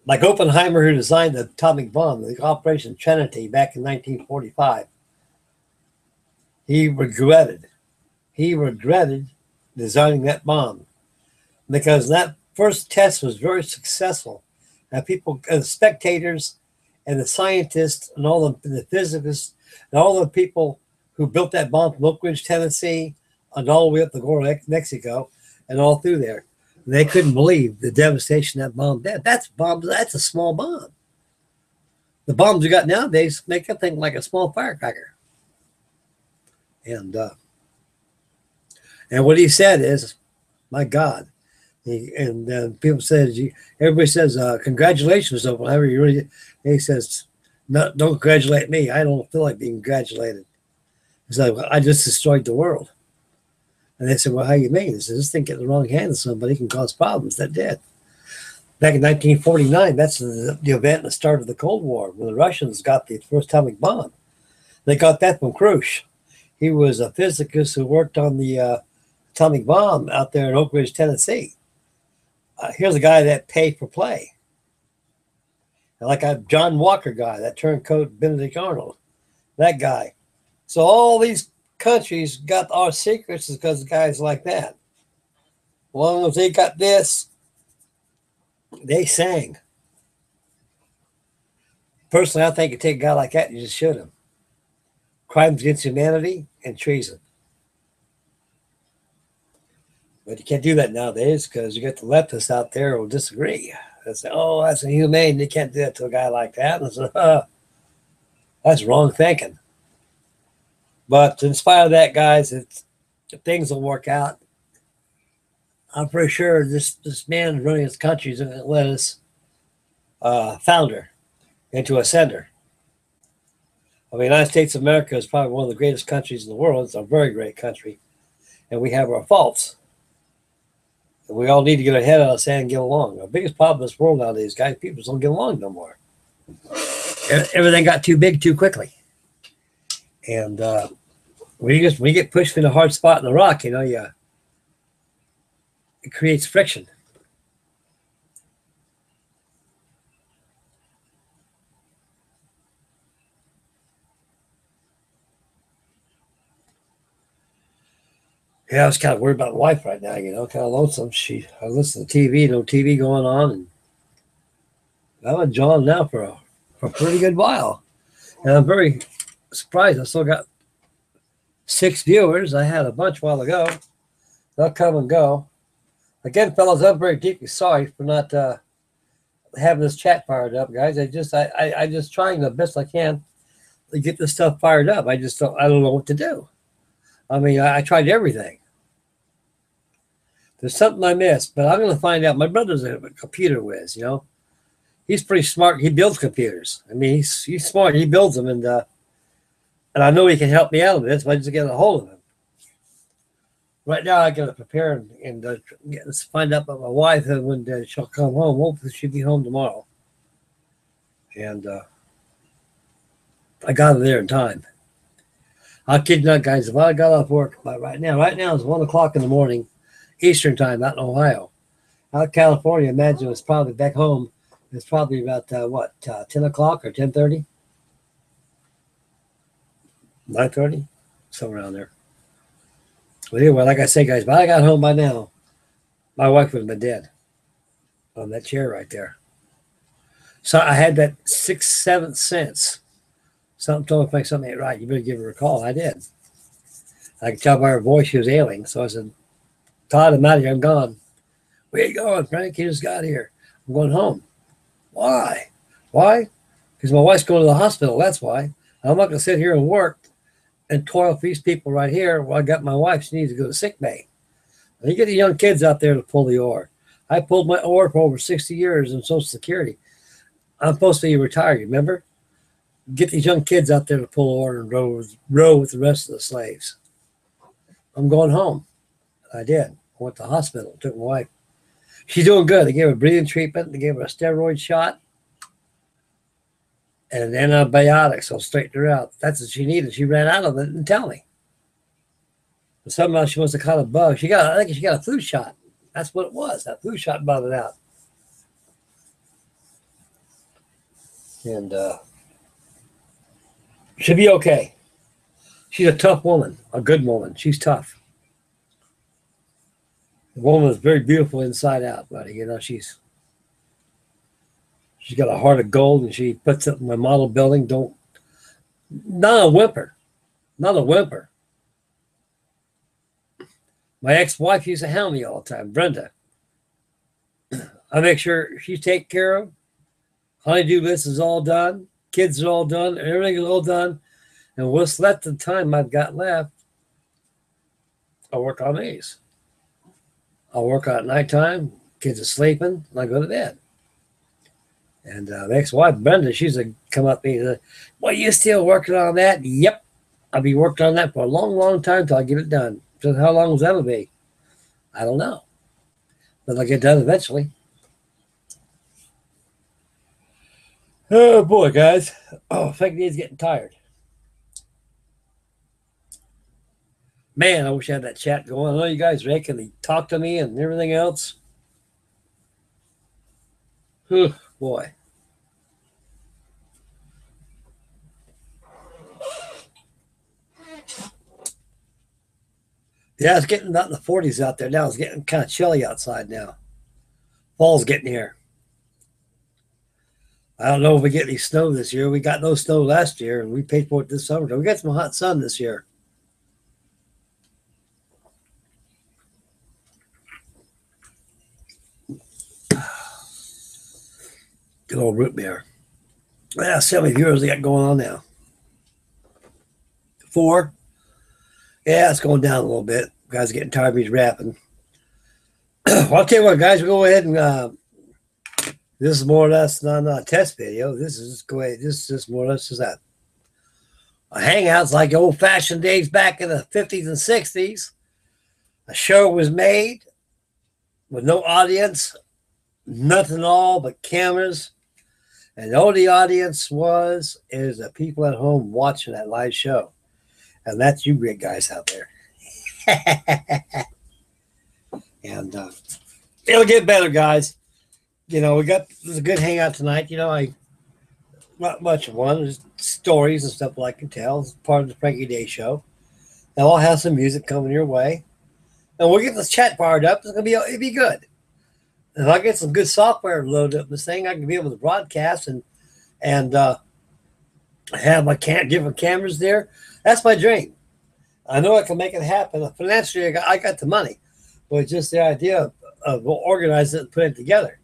Speaker 1: Like Oppenheimer, who designed the atomic bomb, the Operation Trinity, back in 1945. He regretted designing that bomb because that first test was very successful. And people, and the spectators, and the scientists, and all the physicists, and all the people who built that bomb from Oak Ridge, Tennessee, and all the way up to Gore, Mexico, and all through there. And they couldn't believe the devastation that bomb did. That's a small bomb. The bombs we got nowadays make that thing like a small firecracker. And what he said is, my God. People said, everybody says, congratulations, whatever you really. He says, no, don't congratulate me. I don't feel like being congratulated. He's like, I just destroyed the world. And they said, well, how you mean? They said, this thing get in the wrong hands of somebody can cause problems. That did. Back in 1949, that's the event, the start of the Cold War, when the Russians got the first atomic bomb. They got that from Khrushchev. He was a physicist who worked on the atomic bomb out there in Oak Ridge, Tennessee. Here's a guy that paid for play. Like a John Walker guy, that turncoat Benedict Arnold, that guy. So all these countries got our secrets is because of guys like that. As long as they got this, they sang. Personally, I think you take a guy like that, you just shoot him. Crimes against humanity and treason. But you can't do that nowadays because you got the leftists out there who will disagree. They say, oh, that's inhumane. You can't do that to a guy like that. And I say, that's wrong thinking. But in spite of that, guys, things will work out. I'm pretty sure this man running his country is going to let us founder into a sender. The United States of America is probably one of the greatest countries in the world. It's a very great country. And we have our faults. And we all need to get our head out of the sand and get along. The biggest problem in this world nowadays, guys, people don't get along no more. Everything got too big too quickly. And when you get pushed in a hard spot in the rock, it creates friction. Yeah, I was kind of worried about my wife right now, kind of lonesome. I listen to TV, no TV going on, and I'm with John now for a pretty good while. And I'm very surprised. I still got 6 viewers. I had a bunch a while ago. They'll come and go. Again, fellas, I'm very deeply sorry for not having this chat fired up, guys. I just trying the best I can to get this stuff fired up. I don't know what to do. I tried everything. There's something I missed, but I'm going to find out. My brother's a computer whiz, He's pretty smart. He builds computers. He's smart. He builds them, and I know he can help me out of this, but I just get a hold of him. Right now, I got to prepare and find out about my wife when she'll come home. Hopefully, she'll be home tomorrow. And I got her there in time. I'll kid you not, guys. If I got off work right now is 1 o'clock in the morning, Eastern time, out in Ohio. Out in California, imagine it's probably back home. It's probably about 10 o'clock or 10:30, 9:30, somewhere around there. Well, anyway, like I say, guys, if I got home by now, my wife would have been dead on that chair right there. So I had that 6th, 7th sense. Something told me something ain't right. You better give her a call. I did. I could tell by her voice she was ailing. So I said, Todd, I'm out of here. I'm gone. Where you going, Frank? You just got here. I'm going home. Why? Why? Because my wife's going to the hospital. That's why. I'm not going to sit here and work and toil for these people right here while I got my wife. She needs to go to sick bay. You get the young kids out there to pull the oar. I pulled my oar for over 60 years in Social Security. I'm supposed to be retired, remember? Get these young kids out there to pull oar and row with the rest of the slaves. I'm going home. I did. I went to the hospital, took my wife. She's doing good. They gave her breathing treatment. They gave her a steroid shot and an antibiotic, so straighten her out. That's what she needed. She ran out of it and didn't tell me. But somehow she must have caught a bug. I think she got a flu shot. That's what it was. That flu shot brought it out. And she'll be okay. She's a tough woman, a good woman. She's tough. The woman is very beautiful inside out, buddy. She's got a heart of gold, and she puts it in my model building. Not a whimper. Not a whimper. My ex-wife used to hound me all the time, Brenda. I make sure she's taken care of. Honey-do list is all done. Kids are all done. Everything is all done. And what's left of the time I've got left, I'll work on these. I'll work out at nighttime. Kids are sleeping, and I go to bed. And the ex-wife, Brenda, she's come up to me and said, well, you still working on that? Yep. I'll be working on that for a long, long time till I get it done. So how long will that be? I don't know. But I'll get done eventually. Oh boy, guys. Oh, Frankie is getting tired. Man, I wish I had that chat going. I know you guys Rick and they talk to me and everything else. Whew, boy. Yeah, it's getting about in the 40s out there now. It's getting kind of chilly outside now. Fall's getting here. I don't know if we get any snow this year. We got no snow last year, and we paid for it this summer. So we got some hot sun this year. Good old root beer. Yeah, see how many viewers they got going on now. 4. Yeah, it's going down a little bit. Guys are getting tired of me rapping. Well, I'll tell you what, guys, we'll go ahead and this is more or less not a test video. This is just more or less just a hangouts like old-fashioned days back in the 50s and 60s. A show was made with no audience, nothing at all but cameras. And all the audience is the people at home watching that live show. And that's you great guys out there. And it'll get better, guys. You know, there's a good hangout tonight. You know, not much of one. There's stories and stuff I can tell. It's part of the Frankie Day show. And I'll have some music coming your way. And we'll get this chat fired up. It'll be good. If I get some good software loaded up in this thing, I can be able to broadcast and have my different cameras there. That's my dream. I know I can make it happen. Financially, I got the money. But it's just the idea of organizing it and putting it together.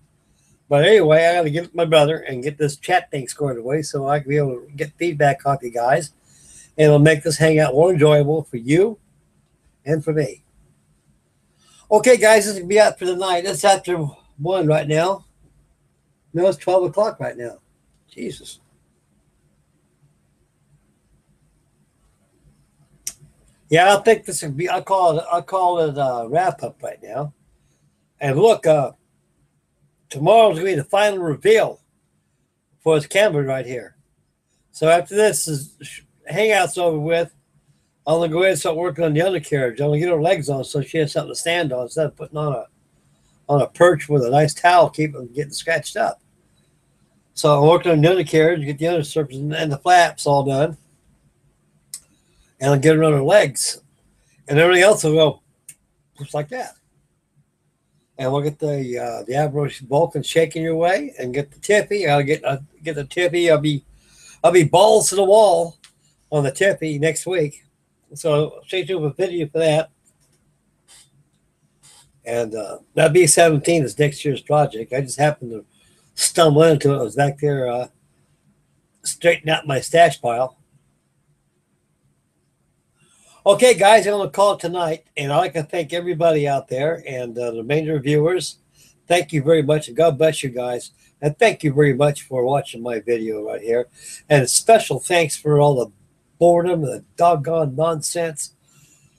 Speaker 1: But anyway, I got to give it to my brother and get this chat thing squared away so I can be able to get feedback off you guys. And it'll make this hangout more enjoyable for you and for me. Okay, guys, this will be out for the night. It's after 1 right now. No, it's 12 o'clock right now. Jesus. Yeah, I think this would be. I'll call it a wrap up right now. And look, tomorrow's gonna be the final reveal for his camera right here. So after this hangout's over with, I'm gonna go ahead and start working on the undercarriage. I'm gonna get her legs on so she has something to stand on instead of putting on a perch with a nice towel, keep them getting scratched up. So I'm working on the undercarriage, get the undersurface and the flaps all done. And I'll get her on her legs. And everything else will go just like that. And we'll get the Avro Vulcan shaking your way and get the tippy. I'll get the tippy. I'll be balls to the wall on the tippy next week. So stay tuned for a video for that. And that B-17 is next year's project. I just happened to stumble into it. I was back there straightening out my stash pile. Okay, guys, I'm going to call it tonight. And I'd like to thank everybody out there and the remainder of viewers. Thank you very much. And God bless you guys. And thank you very much for watching my video right here. And special thanks for all the boredom, the doggone nonsense,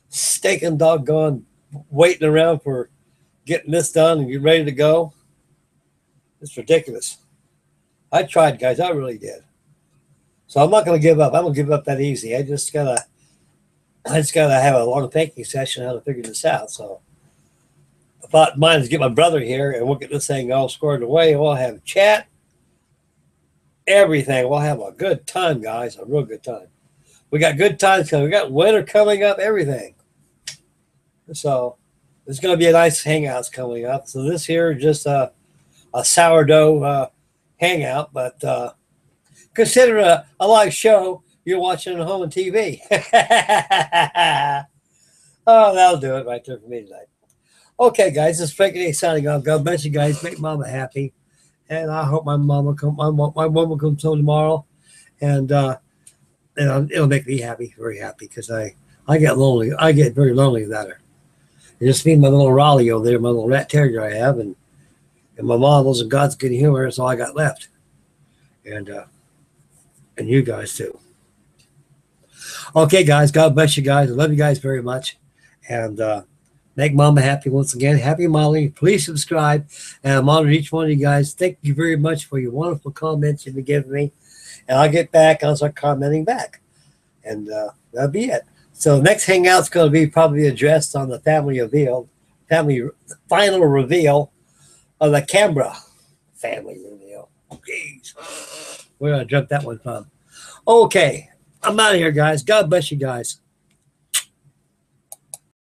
Speaker 1: stinking doggone waiting around for getting this done and you're ready to go. It's ridiculous. I tried, guys. I really did. So I'm not going to give up. I don't give up that easy. I just gotta have a long thinking session on how to figure this out. So I thought mine is get my brother here and we'll get this thing all squared away. We'll have chat, everything. We'll have a good time, guys. A real good time. We got good times coming. We got winter coming up, everything. So there's going to be a nice hangouts coming up. So this here is just a sourdough hangout, but consider a live show you're watching at home on TV. Oh, that'll do it right there for me tonight. Okay, guys, this is Frankie Day signing off. God bless you guys. Make Mama happy, and I hope my mom will come. My mom will come home tomorrow, and it'll make me happy, very happy, because I get lonely. I get very lonely without her. It just me, my little Raleigh over there, my little rat terrier I have, and my mom was in God's good humor. That's all I got left, and you guys too. Okay, guys, God bless you guys. I love you guys very much. and make Mama happy once again. Happy Molly. Please subscribe. And I'm honored each one of you guys. Thank you very much for your wonderful comments you've been giving me. And I'll get back. I'll start commenting back. And that'll be it. So next hangout's going to be probably addressed on the family final reveal of the Canberra family reveal. Jeez. Where did I drop that one from? Okay. I'm out of here, guys. God bless you guys.